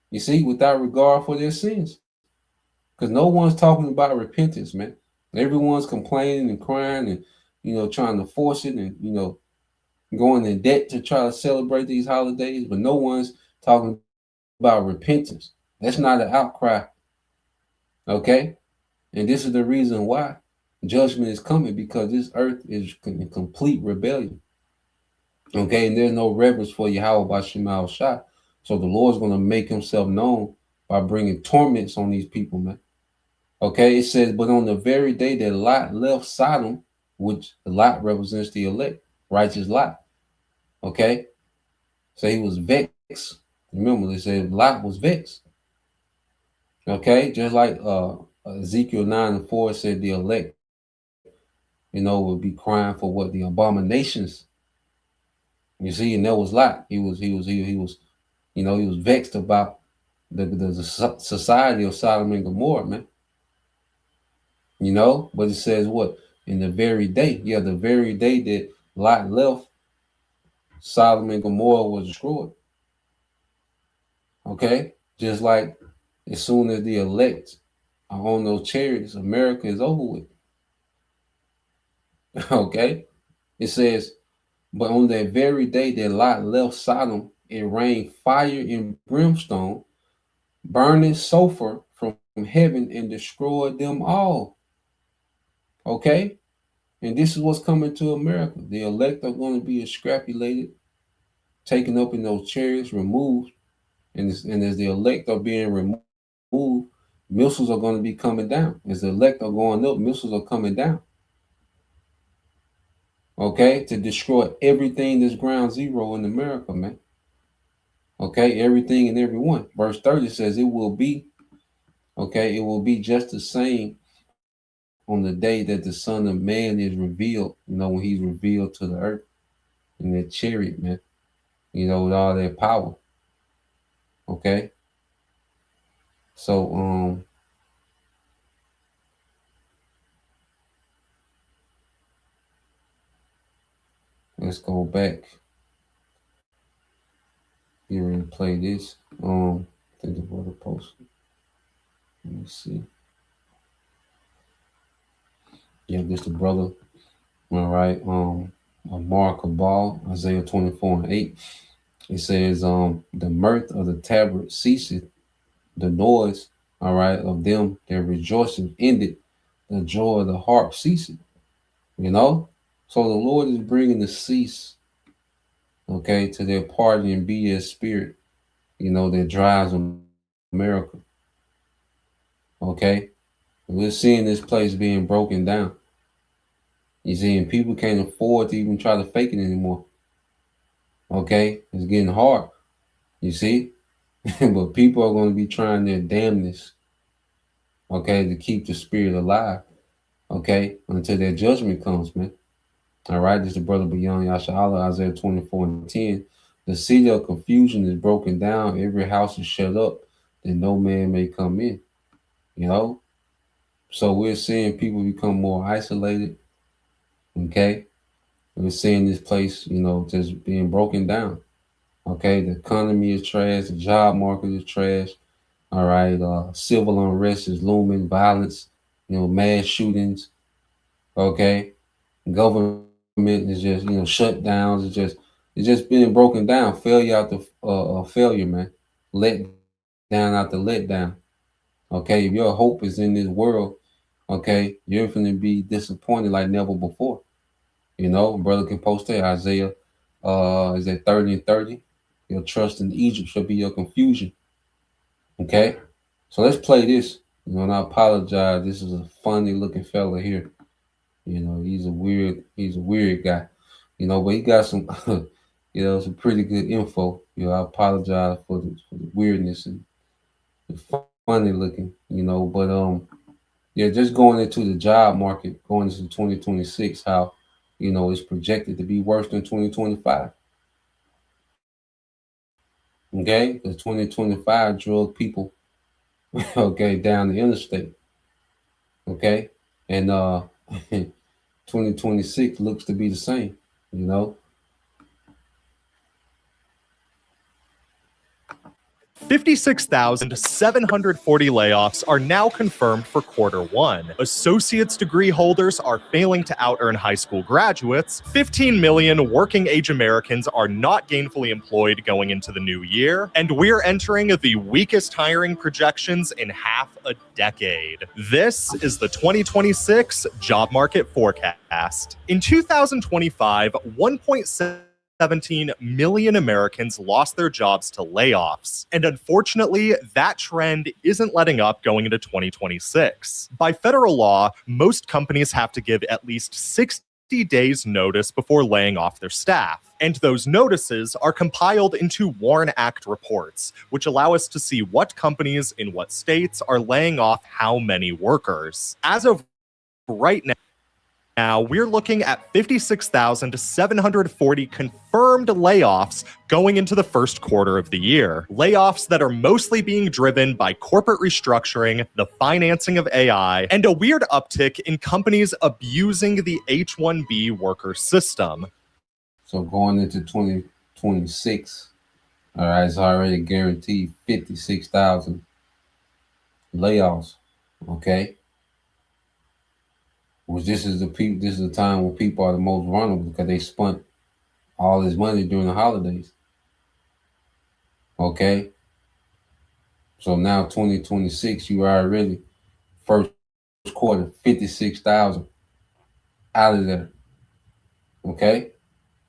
C: you see, without regard for their sins. Because no one's talking about repentance, man. Everyone's complaining and crying and, you know, trying to force it and, you know, going in debt to try to celebrate these holidays, but no one's talking about repentance. That's not an outcry. Okay? And this is the reason why judgment is coming, because this earth is in complete rebellion. Okay? And there's no reverence for Yahweh by Shemal Shah. So the Lord's going to make himself known by bringing torments on these people, man. Okay? It says, but on the very day that Lot left Sodom, which Lot represents the elect, righteous Lot. Okay? So he was vexed. Remember, they said Lot was vexed. Okay? Just like Ezekiel 9 and 4 said the elect, you know, would be crying for what? The abominations. You see, and that was Lot. He was, you know, he was vexed about the society of Sodom and Gomorrah, man. You know, but it says what? In the very day, the very day that Lot left, Sodom and Gomorrah was destroyed. Okay? Just like as soon as the elect are on those chariots, America is over with. Okay? It says, but on that very day that Lot left Sodom, it rained fire and brimstone, burning sulfur from heaven, and destroyed them all. Okay? And this is what's coming to America. The elect are going to be extrapolated, taken up in those chariots, removed. And as the elect are being removed, missiles are going to be coming down. As the elect are going up, missiles are coming down. Okay? To destroy everything that's ground zero in America, man. Okay, everything and everyone. Verse 30 says it will be, okay, it will be just the same on the day that the Son of Man is revealed, when he's revealed to the earth in that chariot, man, with all that power. Okay. So let's go back here and play this. I think the brother posted. Let me see. Yeah, this the brother. All right. Mark Cabal, Isaiah 24:8. It says, the mirth of the tabret ceaseth, the noise, all right, of them that rejoicing ended, the joy of the harp ceaseth. So the Lord is bringing the cease, okay, to their party and BS spirit, that drives America. Okay. We're seeing this place being broken down. You see, and people can't afford to even try to fake it anymore. Okay. It's getting hard. You see? But people are going to be trying their damnness, okay, to keep the spirit alive, okay, until their judgment comes, man. All right, this is the brother beyond Yashala, Isaiah 24:10. The city of confusion is broken down, every house is shut up, that no man may come in. So we're seeing people become more isolated, okay? We're seeing this place, just being broken down. Okay, the economy is trash, the job market is trash. All right, civil unrest is looming, violence, mass shootings. Okay, government is just shutdowns. It's just being broken down. Failure after failure, man. Let down after let down. Okay, if your hope is in this world, okay, you're going to be disappointed like never before. Brother can post there, Isaiah, is that 30:30? Your trust in Egypt shall be your confusion. Okay, so let's play this. And I apologize. This is a funny looking fella here. He's a weird guy. But he got some, some pretty good info. I apologize for the weirdness and the funny looking. But yeah, just going into the job market, going into 2026, how it's projected to be worse than 2025. Okay, because 2025 drug people, okay, down the interstate. Okay, and 2026 looks to be the same.
G: 56,740 layoffs are now confirmed for Q1. Associate's degree holders are failing to out-earn high school graduates. 15 million working-age Americans are not gainfully employed going into the new year. And we're entering the weakest hiring projections in half a decade. This is the 2026 job market forecast. In 2025, 1.17 million Americans lost their jobs to layoffs. And unfortunately, that trend isn't letting up going into 2026. By federal law, most companies have to give at least 60 days notice before laying off their staff. And those notices are compiled into WARN Act reports, which allow us to see what companies in what states are laying off how many workers. As of right now, we're looking at 56,740 confirmed layoffs going into the first quarter of the year. Layoffs that are mostly being driven by corporate restructuring, the financing of AI, and a weird uptick in companies abusing the H-1B worker system.
C: So going into 2026, all right, it's already guaranteed 56,000 layoffs. Okay. Which this is the time when people are the most vulnerable because they spent all this money during the holidays. Okay. So now 2026, you are already first quarter 56,000 out of there. Okay.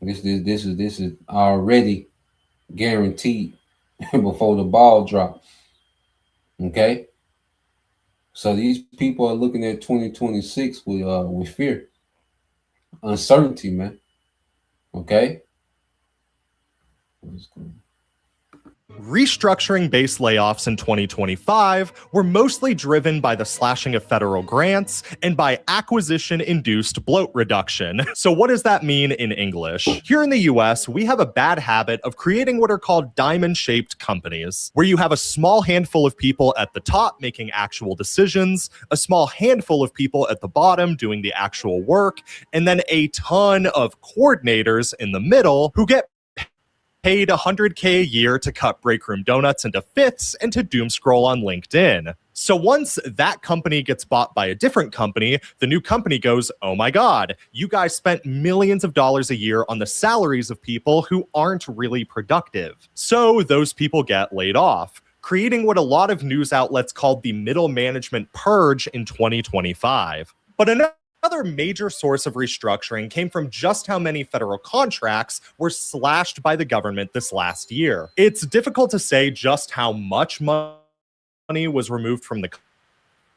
C: This is already guaranteed before the ball drop. Okay. So these people are looking at 2026 with fear, uncertainty, man. Okay.
G: Restructuring-based layoffs in 2025 were mostly driven by the slashing of federal grants and by acquisition-induced bloat reduction. So what does that mean in English? Here in the US, we have a bad habit of creating what are called diamond-shaped companies, where you have a small handful of people at the top making actual decisions, a small handful of people at the bottom doing the actual work, and then a ton of coordinators in the middle who get paid $100K a year to cut breakroom donuts into fifths and to doom scroll on LinkedIn. So once that company gets bought by a different company, the new company goes, oh my God, you guys spent millions of dollars a year on the salaries of people who aren't really productive. So those people get laid off, creating what a lot of news outlets called the middle management purge in 2025. But another major source of restructuring came from just how many federal contracts were slashed by the government this last year. It's difficult to say just how much money was removed from the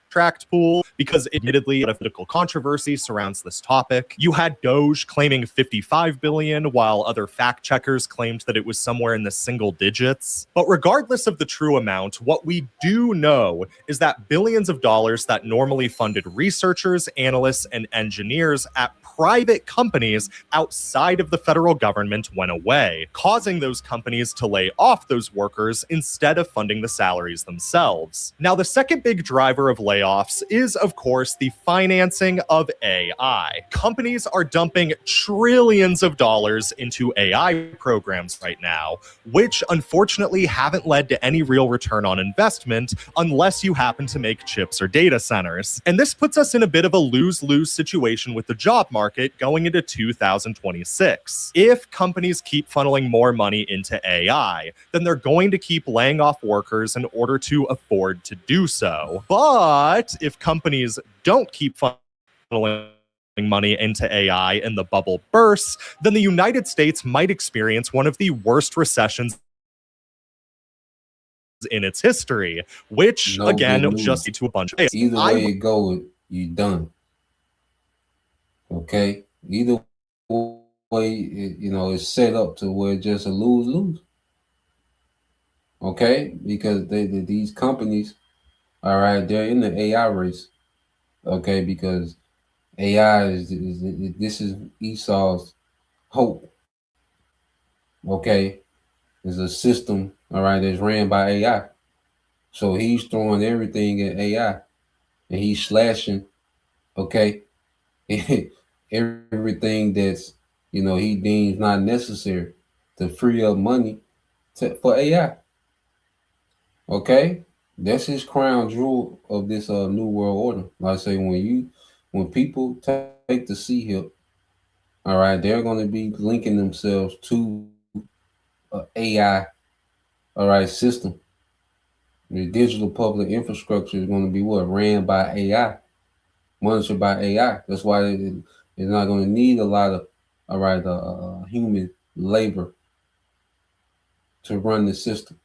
G: contract pool because admittedly a political controversy surrounds this topic. You had Doge claiming 55 billion while other fact checkers claimed that it was somewhere in the single digits. But regardless of the true amount, what we do know is that billions of dollars that normally funded researchers, analysts, and engineers at private companies outside of the federal government went away, causing those companies to lay off those workers instead of funding the salaries themselves. Now, the second big driver of layoffs is, of course, the financing of AI. Companies are dumping trillions of dollars into AI programs right now, which unfortunately haven't led to any real return on investment unless you happen to make chips or data centers. And this puts us in a bit of a lose-lose situation with the job market going into 2026. If companies keep funneling more money into AI, then they're going to keep laying off workers in order to afford to do so. But if companies don't keep funneling money into AI and the bubble bursts, then the United States might experience one of the worst recessions in its history, which
C: No
G: again
C: good news.
G: just lead to a bunch of
C: Either way it go, you done. Okay? Either way, it's set up to where it's just a lose-lose. Okay? Because these companies, all right, they're in the AI race. Okay? Because AI this is Esau's hope. Okay? It's a system, all right, that's ran by AI. So he's throwing everything at AI and he's slashing, okay, everything that's, he deems not necessary to free up money for AI. Okay? That's his crown jewel of this new world order. Like I say, when people take the C hip, all right, they're going to be linking themselves to an AI, all right, system. The digital public infrastructure is going to be ran by AI, monitored by AI. That's why it's not going to need a lot of human labor to run the system.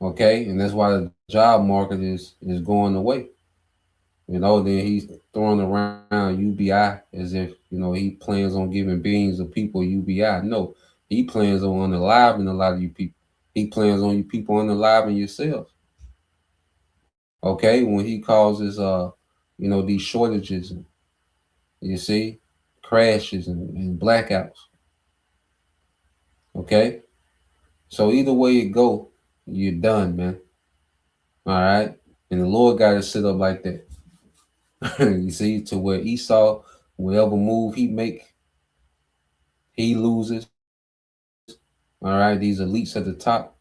C: Okay, and that's why the job market is going away. Then he's throwing around UBI as if he plans on giving billions of people UBI. No, he plans on unaliving a lot of you people. He plans on you people unaliving yourselves. Okay, when he causes these shortages, and you see, crashes and blackouts. Okay, so either way it go, you're done, man. All right, and the Lord got it set up like that. You see, to where Esau, whatever move he make, he loses. All right, these elites at the top.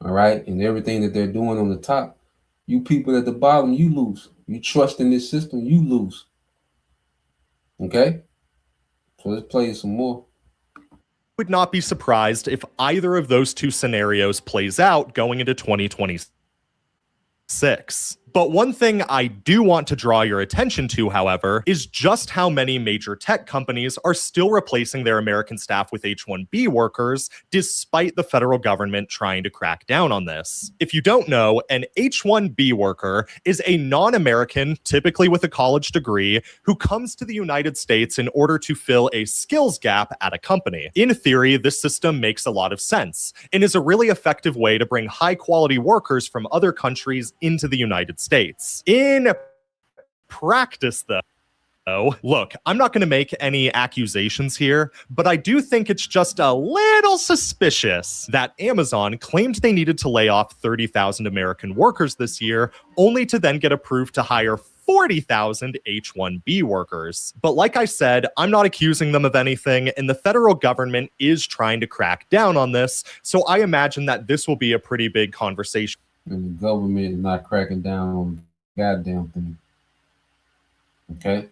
C: All right, and everything that they're doing on the top, you people at the bottom, you lose. You trust in this system, you lose. Okay? So let's play some more.
G: Would not be surprised if either of those two scenarios plays out going into 2026. But one thing I do want to draw your attention to, however, is just how many major tech companies are still replacing their American staff with H-1B workers, despite the federal government trying to crack down on this. If you don't know, an H-1B worker is a non-American, typically with a college degree, who comes to the United States in order to fill a skills gap at a company. In theory, this system makes a lot of sense and is a really effective way to bring high-quality workers from other countries into the United States. In practice, though, look, I'm not going to make any accusations here, but I do think it's just a little suspicious that Amazon claimed they needed to lay off 30,000 American workers this year, only to then get approved to hire 40,000 H-1B workers. But like I said, I'm not accusing them of anything, and the federal government is trying to crack down on this, so I imagine that this will be a pretty big conversation.
C: And the government is not cracking down on the goddamn thing. Okay?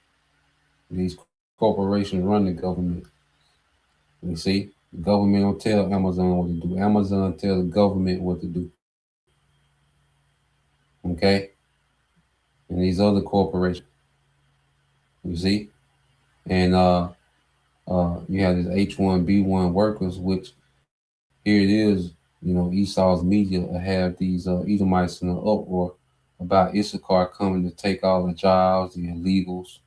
C: These corporations run the government. You see? The government don't tell Amazon what to do. Amazon tell the government what to do. Okay? And these other corporations. You see? And you have this H-1B1 workers, which here it is, you know, Esau's media have these Edomites in an uproar about Issachar coming to take all the jobs, the illegals.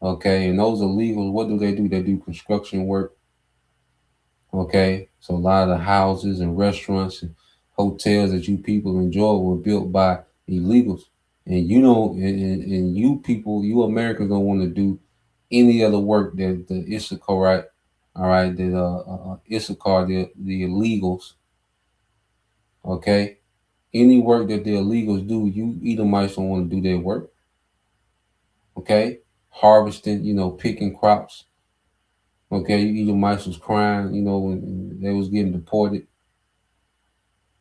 C: Okay, and those illegals, what do? They do construction work. Okay, so a lot of the houses and restaurants and hotels that you people enjoy were built by illegals. And you don't, and you people, you Americans don't want to do any other work that the Issachar, all right, that Issachar, the illegals. Okay, any work that the illegals do, you Edomites don't want to do their work. Okay, harvesting, you know, picking crops. Okay, you Edomites was crying, you know, when they was getting deported.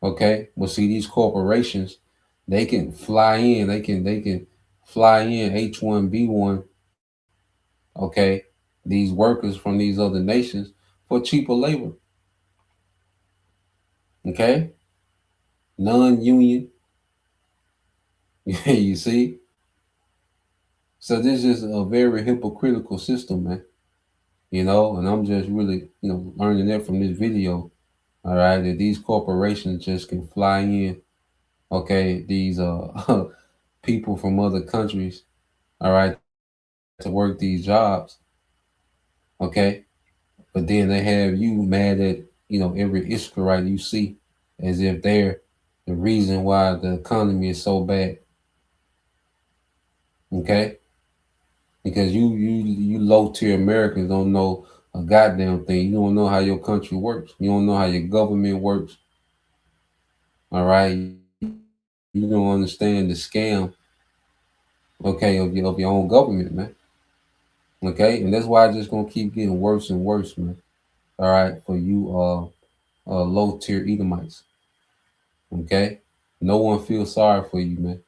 C: Okay, but see, these corporations, they can fly in, they can fly in H-1B1. Okay, these workers from these other nations for cheaper labor. Okay, non-union. You see? So this is a very hypocritical system, man. You know, and I'm just really, you know, learning that from this video. All right, that these corporations just can fly in. Okay, these people from other countries, all right, to work these jobs. Okay, but then they have you mad at, you know, every Israelite you see, as if they're the reason why the economy is so bad. Okay, because you low tier Americans don't know a goddamn thing. You don't know how your country works. You don't know how your government works. All right, you don't understand the scam. Okay, of your own government, man. Okay, and that's why it's just gonna keep getting worse and worse, man. All right, for you low tier Edomites. Okay, no one feels sorry for you, man.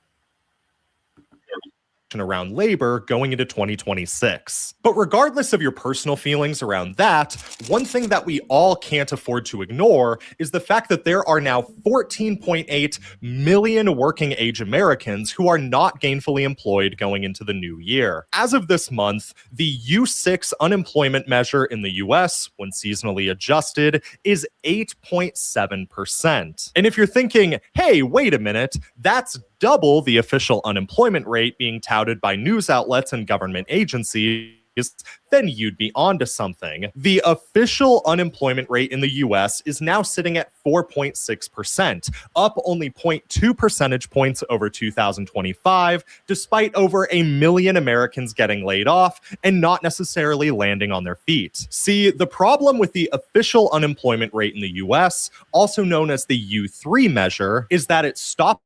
G: Around labor going into 2026. But regardless of your personal feelings around that, one thing that we all can't afford to ignore is the fact that there are now 14.8 million working age Americans who are not gainfully employed going into the new year. As of this month, the U6 unemployment measure in the US, when seasonally adjusted, is 8.7%. And if you're thinking, hey, wait a minute, that's double the official unemployment rate being touted by news outlets and government agencies, then you'd be onto something. The official unemployment rate in the US is now sitting at 4.6%, up only 0.2 percentage points over 2025, despite over 1 million Americans getting laid off and not necessarily landing on their feet. See, the problem with the official unemployment rate in the US, also known as the U3 measure, is that it stops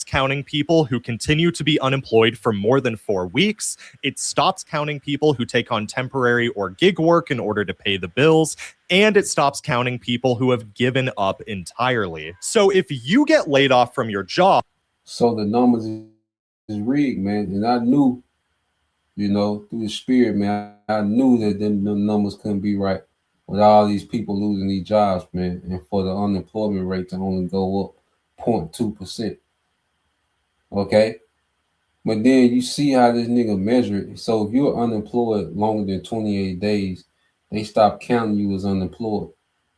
G: counting people who continue to be unemployed for more than 4 weeks. It stops counting people who take on temporary or gig work in order to pay the bills. And it stops counting people who have given up entirely. So if you get laid off from your job.
C: So the numbers is rigged, man. And I knew, you know, through the spirit, man, I knew that them numbers couldn't be right with all these people losing these jobs, man. And for the unemployment rate to only go up 0.2%. Okay. But then you see how this nigga measure it. So if you're unemployed longer than 28 days, they stop counting you as unemployed.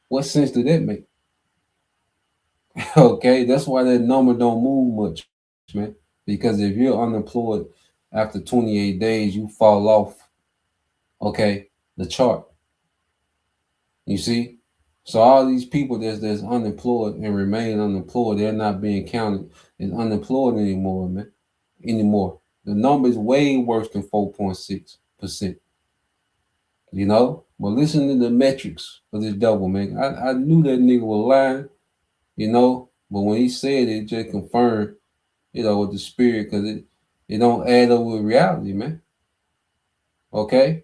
C: What sense do that make? Okay, that's why that number don't move much, man. Because if you're unemployed after 28 days, you fall off, okay, the chart. You see? So all these people that's unemployed and remain unemployed, they're not being counted as unemployed anymore, man. Anymore. The number is way worse than 4.6%. You know? But listen to the metrics of this devil, man. I knew that nigga was lying, you know, but when he said it just confirmed, you know, with the spirit, because it don't add up with reality, man. Okay?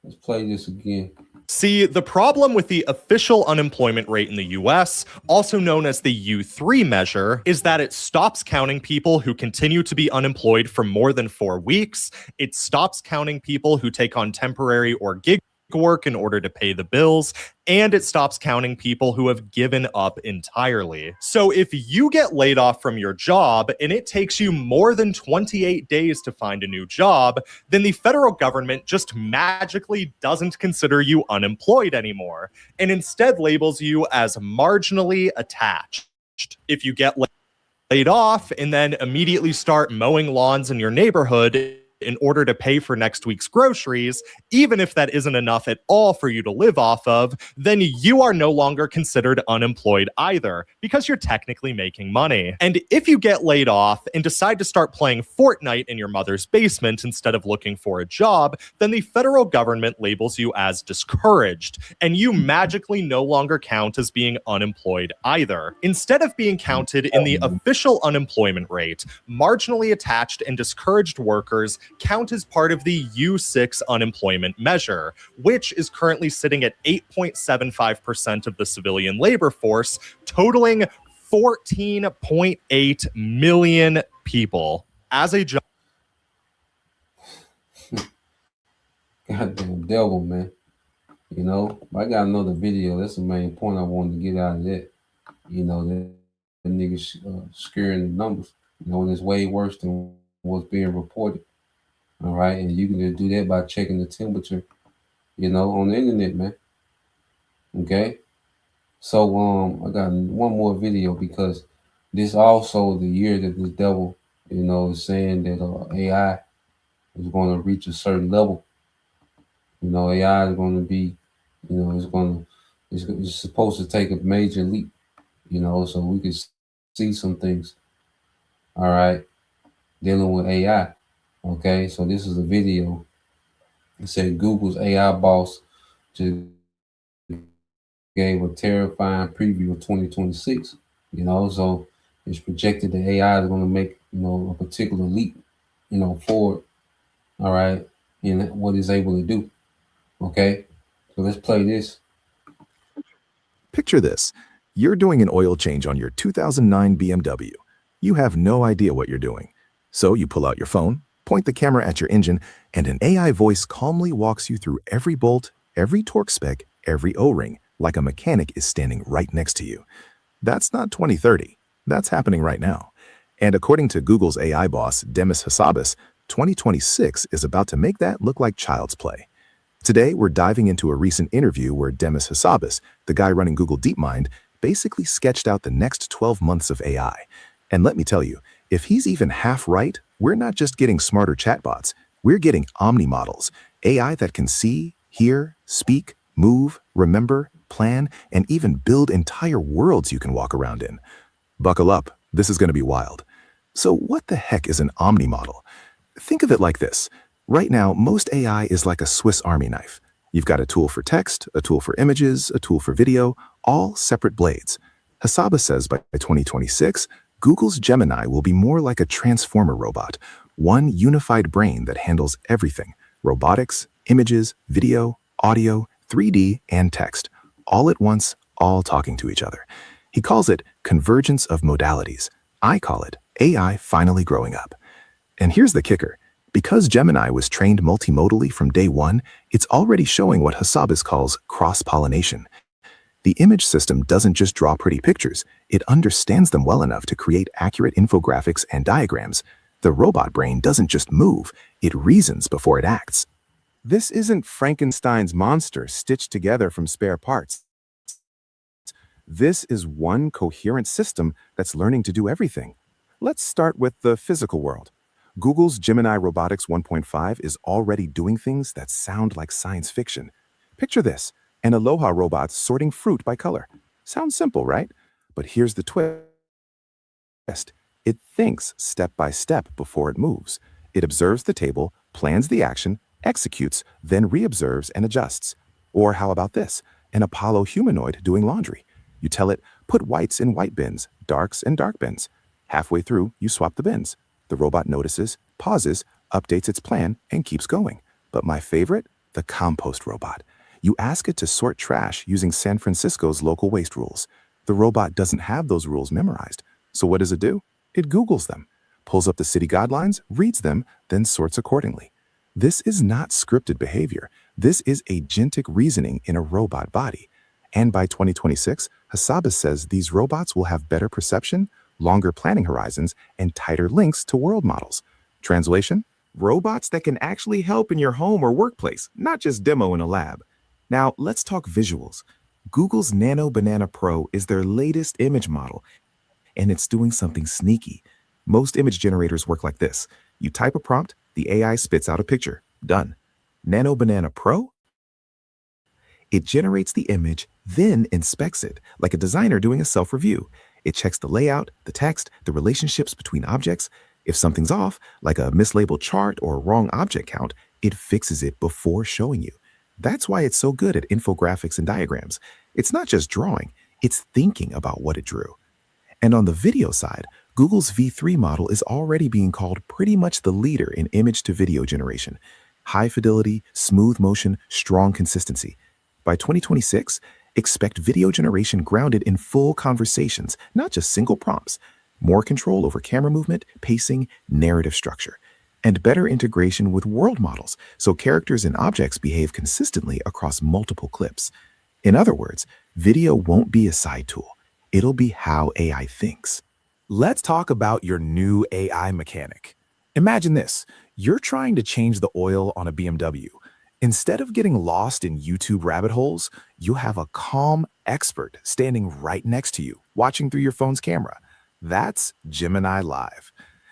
C: Let's play this again.
G: See, the problem with the official unemployment rate in the US, also known as the U3 measure, is that it stops counting people who continue to be unemployed for more than 4 weeks. It stops counting people who take on temporary or gig work in order to pay the bills, and it stops counting people who have given up entirely. So if you get laid off from your job and it takes you more than 28 days to find a new job, then the federal government just magically doesn't consider you unemployed anymore and instead labels you as marginally attached. If you get laid off and then immediately start mowing lawns in your neighborhood in order to pay for next week's groceries, even if that isn't enough at all for you to live off of, then you are no longer considered unemployed either, because you're technically making money. And if you get laid off and decide to start playing Fortnite in your mother's basement instead of looking for a job, then the federal government labels you as discouraged, and you magically no longer count as being unemployed either. Instead of being counted in the official unemployment rate, marginally attached and discouraged workers count as part of the U6 unemployment measure, which is currently sitting at 8.75% of the civilian labor force, totaling 14.8 million people. As a job.
C: Goddamn devil, man. You know, I got another video. That's the main point I wanted to get out of that. You know, the niggas scaring the numbers. You know, and it's way worse than what's being reported. All right, and you can just do that by checking the temperature, you know, on the internet, man. Okay, so I got one more video because this also the year that this devil, you know, is saying that AI is going to reach a certain level. You know, AI is going to be, you know, it's supposed to take a major leap, you know, so we can see some things. All right, dealing with AI. Okay, so this is a video. It said Google's AI boss just gave a terrifying preview of 2026. You know, so it's projected that AI is going to make, you know, a particular leap, you know, forward. All right, in what it's able to do. Okay, so let's play this.
H: Picture this. You're doing an oil change on your 2009 BMW. You have no idea what you're doing. So you pull out your phone, point the camera at your engine, and an AI voice calmly walks you through every bolt, every torque spec, every O-ring, like a mechanic is standing right next to you. That's not 2030. That's happening right now. And according to Google's AI boss, Demis Hassabis, 2026 is about to make that look like child's play. Today, we're diving into a recent interview where Demis Hassabis, the guy running Google DeepMind, basically sketched out the next 12 months of AI. And let me tell you, if he's even half right, we're not just getting smarter chatbots, we're getting Omni models, AI that can see, hear, speak, move, remember, plan, and even build entire worlds you can walk around in. Buckle up, this is going to be wild. So what the heck is an Omni model? Think of it like this. Right now, most AI is like a Swiss Army knife. You've got a tool for text, a tool for images, a tool for video, all separate blades. Hassabis says by 2026, Google's Gemini will be more like a transformer robot, one unified brain that handles everything: robotics, images, video, audio, 3D, and text, all at once, all talking to each other. He calls it convergence of modalities. I call it AI finally growing up. And here's the kicker. Because Gemini was trained multimodally from day one, it's already showing what Hassabis calls cross-pollination. The image system doesn't just draw pretty pictures, it understands them well enough to create accurate infographics and diagrams. The robot brain doesn't just move, it reasons before it acts. This isn't Frankenstein's monster stitched together from spare parts. This is one coherent system that's learning to do everything. Let's start with the physical world. Google's Gemini Robotics 1.5 is already doing things that sound like science fiction. Picture this, an Aloha robot sorting fruit by color. Sounds simple, right? But here's the twist. It thinks step by step before it moves. It observes the table, plans the action, executes, then reobserves and adjusts. Or how about this? An Apollo humanoid doing laundry. You tell it, put whites in white bins, darks in dark bins. Halfway through, you swap the bins. The robot notices, pauses, updates its plan, and keeps going. But my favorite? The compost robot. You ask it to sort trash using San Francisco's local waste rules. The robot doesn't have those rules memorized. So what does it do? It Googles them, pulls up the city guidelines, reads them, then sorts accordingly. This is not scripted behavior. This is agentic reasoning in a robot body. And by 2026, Hassabis says these robots will have better perception, longer planning horizons, and tighter links to world models. Translation? Robots that can actually help in your home or workplace, not just demo in a lab. Now, let's talk visuals. Google's Nano Banana Pro is their latest image model, and it's doing something sneaky. Most image generators work like this. You type a prompt, the AI spits out a picture. Done. Nano Banana Pro? It generates the image, then inspects it, like a designer doing a self-review. It checks the layout, the text, the relationships between objects. If something's off, like a mislabeled chart or a wrong object count, it fixes it before showing you. That's why it's so good at infographics and diagrams. It's not just drawing, it's thinking about what it drew. And on the video side, Google's V3 model is already being called pretty much the leader in image-to-video generation. High fidelity, smooth motion, strong consistency. By 2026, expect video generation grounded in full conversations, not just single prompts. More control over camera movement, pacing, narrative structure. And better integration with world models, so characters and objects behave consistently across multiple clips. In other words, video won't be a side tool. It'll be how AI thinks. Let's talk about your new AI mechanic. Imagine this. You're trying to change the oil on a BMW. Instead of getting lost in YouTube rabbit holes, you have a calm expert standing right next to you, watching through your phone's camera. That's Gemini Live.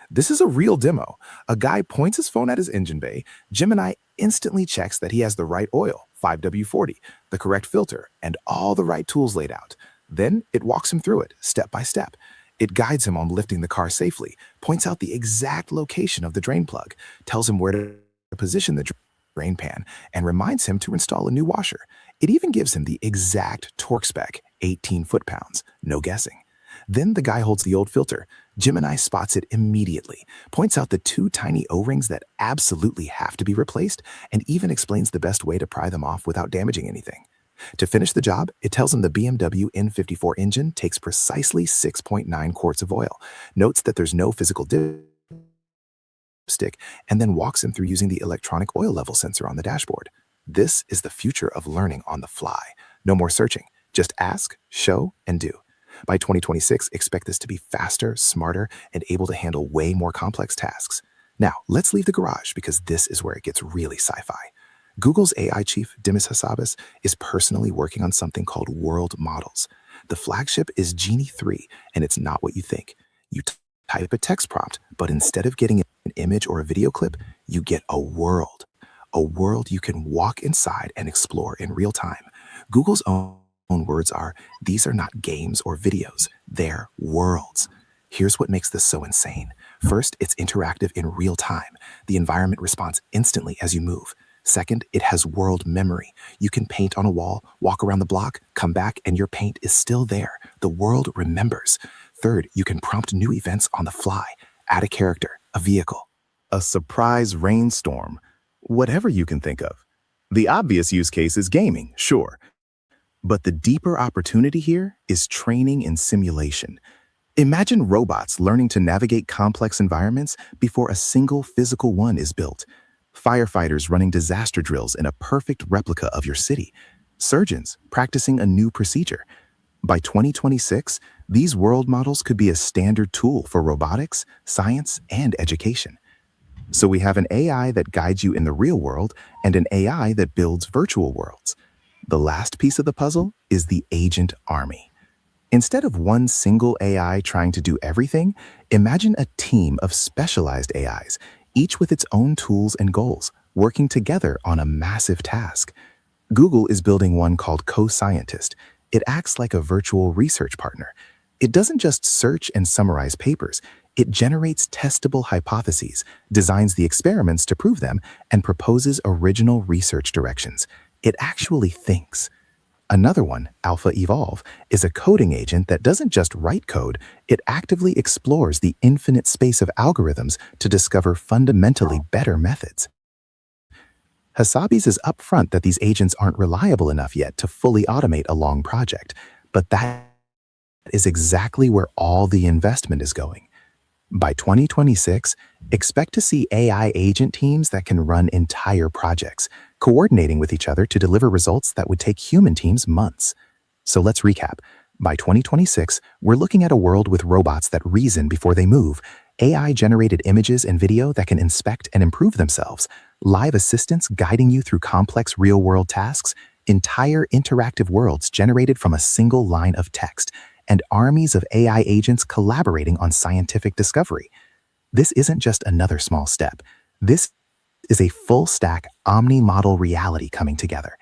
H: This is a real demo. A guy points his phone at his engine bay. Gemini instantly checks that he has the right oil, 5W40, the correct filter, and all the right tools laid out. Then it walks him through it, step by step. It guides him on lifting the car safely, points out the exact location of the drain plug, tells him where to position the drain pan, and reminds him to install a new washer. It even gives him the exact torque spec, 18 foot-pounds, no guessing. Then the guy holds the old filter. Gemini spots it immediately, points out the 2 tiny O-rings that absolutely have to be replaced, and even explains the best way to pry them off without damaging anything. To finish the job, it tells him the BMW N54 engine takes precisely 6.9 quarts of oil, notes that there's no physical dipstick, and then walks him through using the electronic oil level sensor on the dashboard. This is the future of learning on the fly. No more searching, just ask, show, and do. By 2026, expect this to be faster, smarter, and able to handle way more complex tasks. Now, let's leave the garage because this is where it gets really sci-fi. Google's AI chief, Demis Hassabis, is personally working on something called world models. The flagship is Genie 3, and it's not what you think. You type a text prompt, but instead of getting an image or a video clip, you get a world. A world you can walk inside and explore in real time. Google's own words are, these are not games or videos, they're worlds. Here's what makes this so insane. First, it's interactive in real time. The environment responds instantly as you move. Second, it has world memory. You can paint on a wall, walk around the block, come back, and your paint is still there. The world remembers. Third, you can prompt new events on the fly. Add a character, a vehicle, a surprise rainstorm, whatever you can think of. The obvious use case is gaming, sure. But the deeper opportunity here is training and simulation. Imagine robots learning to navigate complex environments before a single physical one is built. Firefighters running disaster drills in a perfect replica of your city. surgeons practicing a new procedure. By 2026, these world models could be a standard tool for robotics, science, and education. So we have an AI that guides you in the real world and an AI that builds virtual worlds. The last piece of the puzzle is the agent army. Instead of one single AI trying to do everything, imagine a team of specialized AIs, each with its own tools and goals, working together on a massive task. Google is building one called Co-Scientist. It acts like a virtual research partner. It doesn't just search and summarize papers. It generates testable hypotheses, designs the experiments to prove them, and proposes original research directions. It actually thinks. Another one, Alpha Evolve, is a coding agent that doesn't just write code, it actively explores the infinite space of algorithms to discover fundamentally better methods. Hasabi's is upfront that these agents aren't reliable enough yet to fully automate a long project, but that is exactly where all the investment is going. By 2026, expect to see AI agent teams that can run entire projects, coordinating with each other to deliver results that would take human teams months. So let's recap. By 2026, we're looking at a world with robots that reason before they move, AI-generated images and video that can inspect and improve themselves, live assistants guiding you through complex real-world tasks, entire interactive worlds generated from a single line of text, and armies of AI agents collaborating on scientific discovery. This isn't just another small step. This is a full-stack omni-model reality coming together.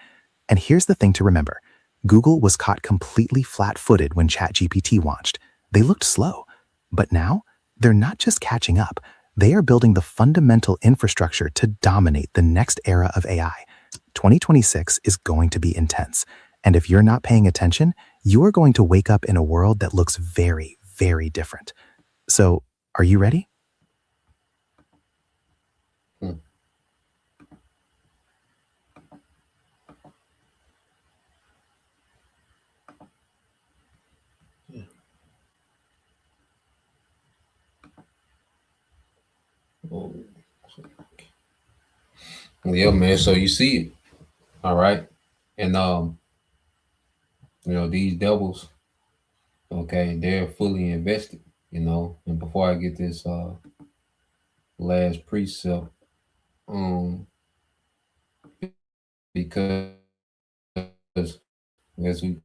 H: And here's the thing to remember. Google was caught completely flat-footed when ChatGPT launched. They looked slow. But now, they're not just catching up. They are building the fundamental infrastructure to dominate the next era of AI. 2026 is going to be intense. And if you're not paying attention, you are going to wake up in a world that looks very, very different. So, are you ready?
C: Yeah, man. So you see it. All right. And these devils, okay, they're fully invested, And before I get this last precept, because as we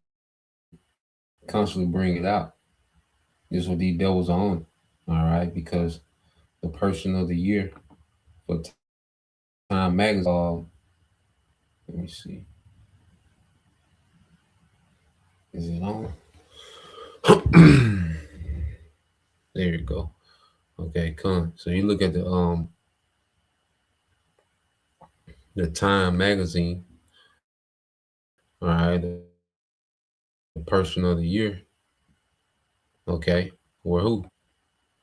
C: constantly bring it out, this is what these devils are on. All right, because the person of the year for Time Magazine, let me see. Is it on? There you go. Okay, come. So you look at the Time Magazine. All right, the person of the year. Okay, or who?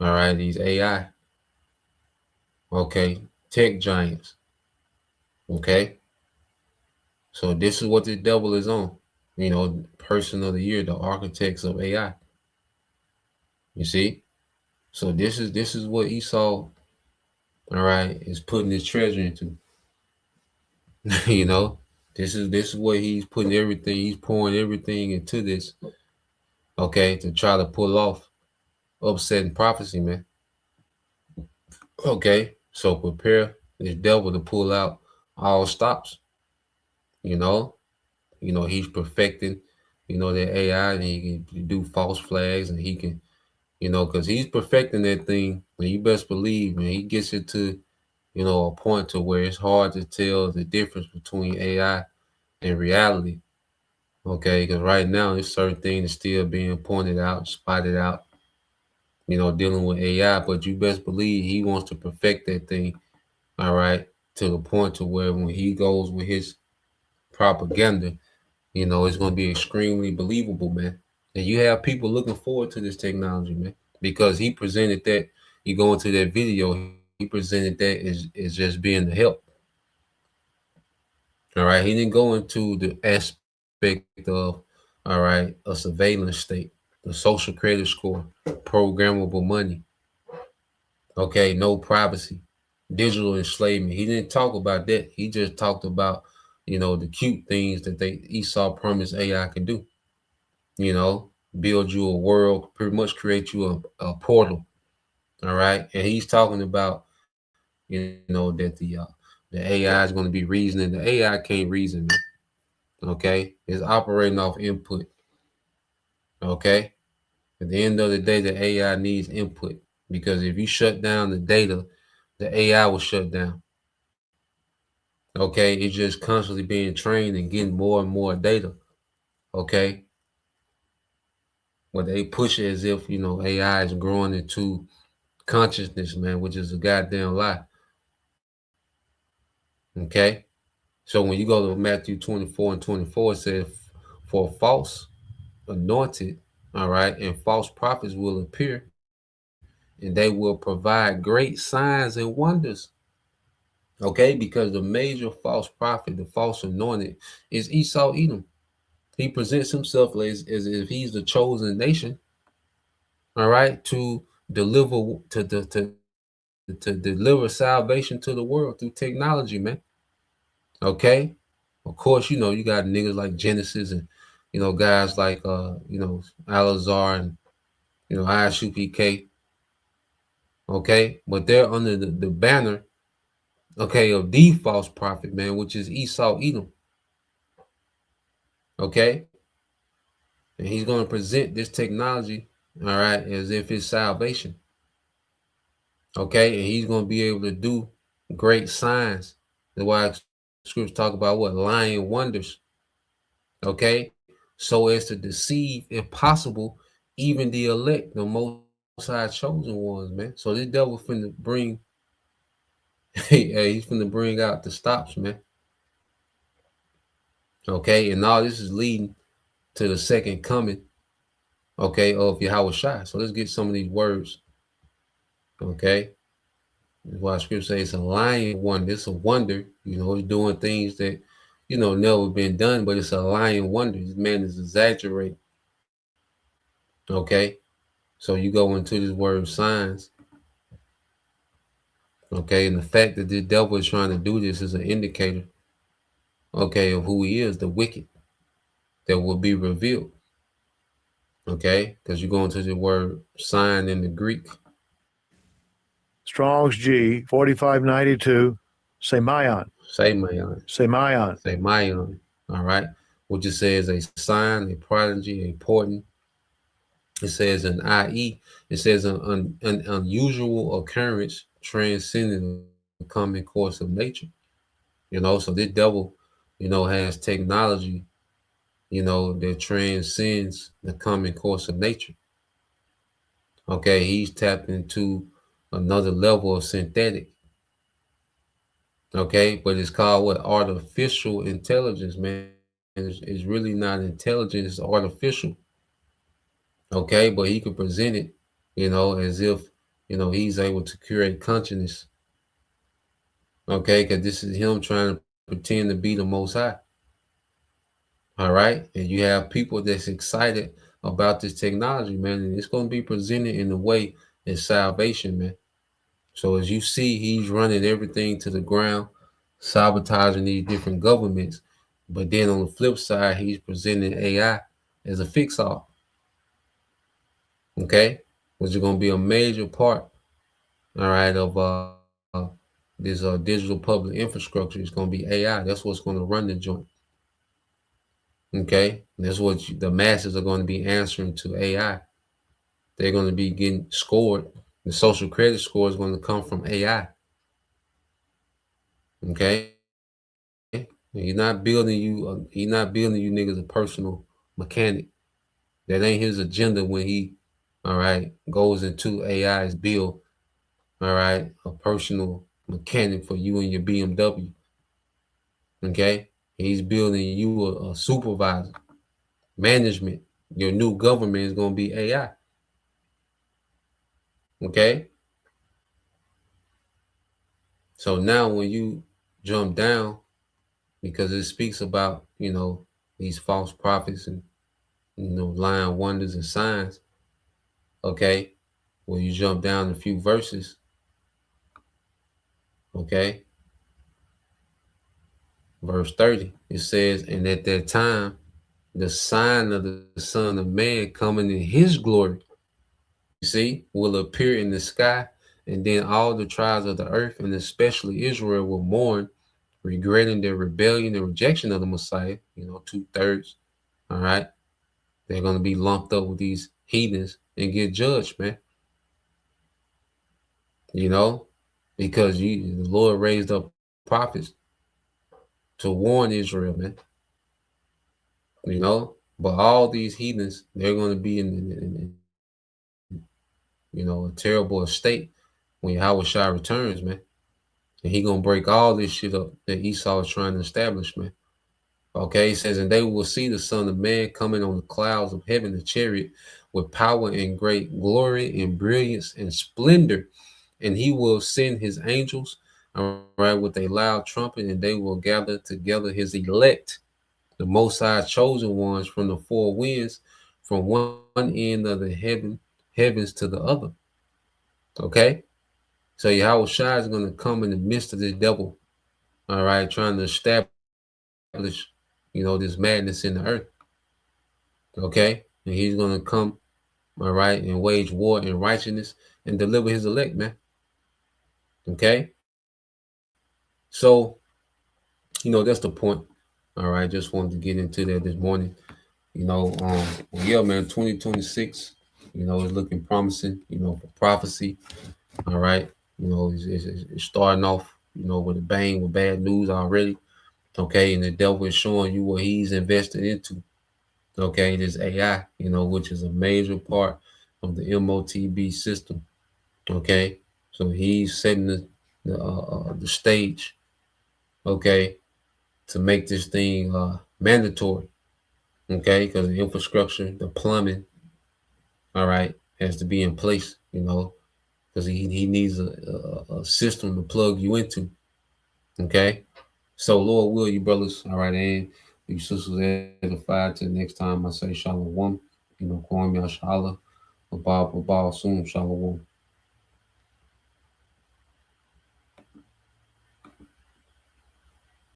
C: All right, these AI. Okay, tech giants. Okay, so this is what the devil is on. Person of the year, the architects of AI. You see, so this is what Esau, all right, is putting his treasure into. This is what he's putting everything. He's pouring everything into this. Okay, to try to pull off upsetting prophecy, man. Okay, so prepare this devil to pull out all stops. He's perfecting, that AI, and he can do false flags, and he can, because he's perfecting that thing. And you best believe, man, he gets it to, a point to where it's hard to tell the difference between AI and reality. Okay, because right now there's certain things still being pointed out, spotted out, dealing with AI, but you best believe he wants to perfect that thing, all right, to the point to where when he goes with his propaganda, it's going to be extremely believable, man. And you have people looking forward to this technology, man, because he presented that. You go into that video, he presented that as just being the help. All right, he didn't go into the aspect of, all right, a surveillance state, the social credit score, programmable money. Okay, no privacy, digital enslavement. He didn't talk about that. He just talked about, the cute things that Esau promised AI can do. Build you a world, pretty much create you a portal. All right. And he's talking about, that the AI is going to be reasoning. The AI can't reason, man. Okay. It's operating off input. Okay. At the end of the day, the AI needs input, because if you shut down the data, the AI will shut down. Okay. It's just constantly being trained and getting more and more data. Okay. But they push it as if, AI is growing into consciousness, man, which is a goddamn lie. Okay. So when you go to Matthew 24 and 24, it says, for false anointed, all right, and false prophets will appear, and they will provide great signs and wonders. Okay, because the major false prophet, the false anointed, is Esau Edom. He presents himself as if he's the chosen nation, all right, to deliver to deliver salvation to the world through technology, man. Okay. Of course, you got niggas like Genesis and, guys like, Alazar and, ISUPK. Okay. But they're under the banner, okay, of the false prophet, man, which is Esau Edom. Okay. And he's going to present this technology, all right, as if it's salvation. Okay. And he's going to be able to do great signs. That's why scriptures talk about what? Lying wonders. Okay. So as to deceive, if possible, even the elect, the most high chosen ones, man. So this devil finna bring, he's finna bring out the stops, man. Okay. And all this is leading to the second coming, okay, of Yahweh Shai. So let's get some of these words. Okay. That's why scripture says it's a lying wonder. It's a wonder, he's doing things that, never been done, but it's a lying wonder. This man is exaggerating. Okay. So you go into this word signs. Okay. And the fact that the devil is trying to do this is an indicator, okay, of who he is, the wicked that will be revealed. Okay. Because you go into the word sign in the Greek.
I: Strong's G 4592, Semayon.
C: Semayon. All right. Which it says a sign, a prodigy, a portent. It says an IE. It says an unusual occurrence transcending the common course of nature. So this devil, has technology, that transcends the common course of nature. Okay, he's tapped into another level of synthetic. Okay, but it's called what? Artificial intelligence, man. It's really not intelligent, it's artificial. Okay, but he could present it, as if, he's able to create consciousness. Okay, because this is him trying to pretend to be the Most High. All right, and you have people that's excited about this technology, man, and it's going to be presented in a way that's salvation, man. So as you see, he's running everything to the ground, sabotaging these different governments. But then on the flip side, he's presenting AI as a fix-all. Okay, which is going to be a major part, all right, of this digital public infrastructure. It's going to be AI. That's what's going to run the joint. Okay, that's what the masses are going to be answering to AI. They're going to be getting scored. The social credit score is going to come from AI. Okay, he's not building you. He's not building you niggas a personal mechanic. That ain't his agenda when he, all right, goes into AI's build. All right, a personal mechanic for you and your BMW. Okay, he's building you a supervisor, management. Your new government is going to be AI. Okay, so now when you jump down, because it speaks about these false prophets and lying wonders and signs. Okay, when you jump down a few verses. Okay. verse 30, it says, and at that time, the sign of the Son of Man coming in his glory, you see, will appear in the sky, and then all the tribes of the earth, and especially Israel, will mourn, regretting their rebellion and rejection of the Messiah, 2/3. All right. They're going to be lumped up with these heathens and get judged, man. Because the Lord raised up prophets to warn Israel, man. But all these heathens, they're going to be in a terrible state when Yahushua returns, man. And he going to break all this shit up that Esau is trying to establish, man. Okay, he says, and they will see the Son of Man coming on the clouds of heaven, the chariot, with power and great glory and brilliance and splendor. And he will send his angels, all right, with a loud trumpet, and they will gather together his elect, the Most High chosen ones from the four winds, from one end of the heavens to the other. Okay? So Yahushua is going to come in the midst of this devil, all right, trying to establish, this madness in the earth. Okay? And he's going to come, all right, and wage war in righteousness and deliver his elect, man. Okay? So, that's the point. All right, just wanted to get into that this morning. Yeah, man, 2026, is looking promising, for prophecy. All right. It's starting off, with a bang, with bad news already. Okay. And the devil is showing you what he's invested into. Okay. This AI, which is a major part of the MOTB system. Okay. So he's setting the stage. Okay. To make this thing mandatory. Okay. Because the infrastructure, the plumbing, all right, has to be in place, because he needs a system to plug you into. Okay. So Lord will, you brothers, all right, and you sisters edified. Till next time I say shalom. Kwame Yashala, Abba soon, shalom.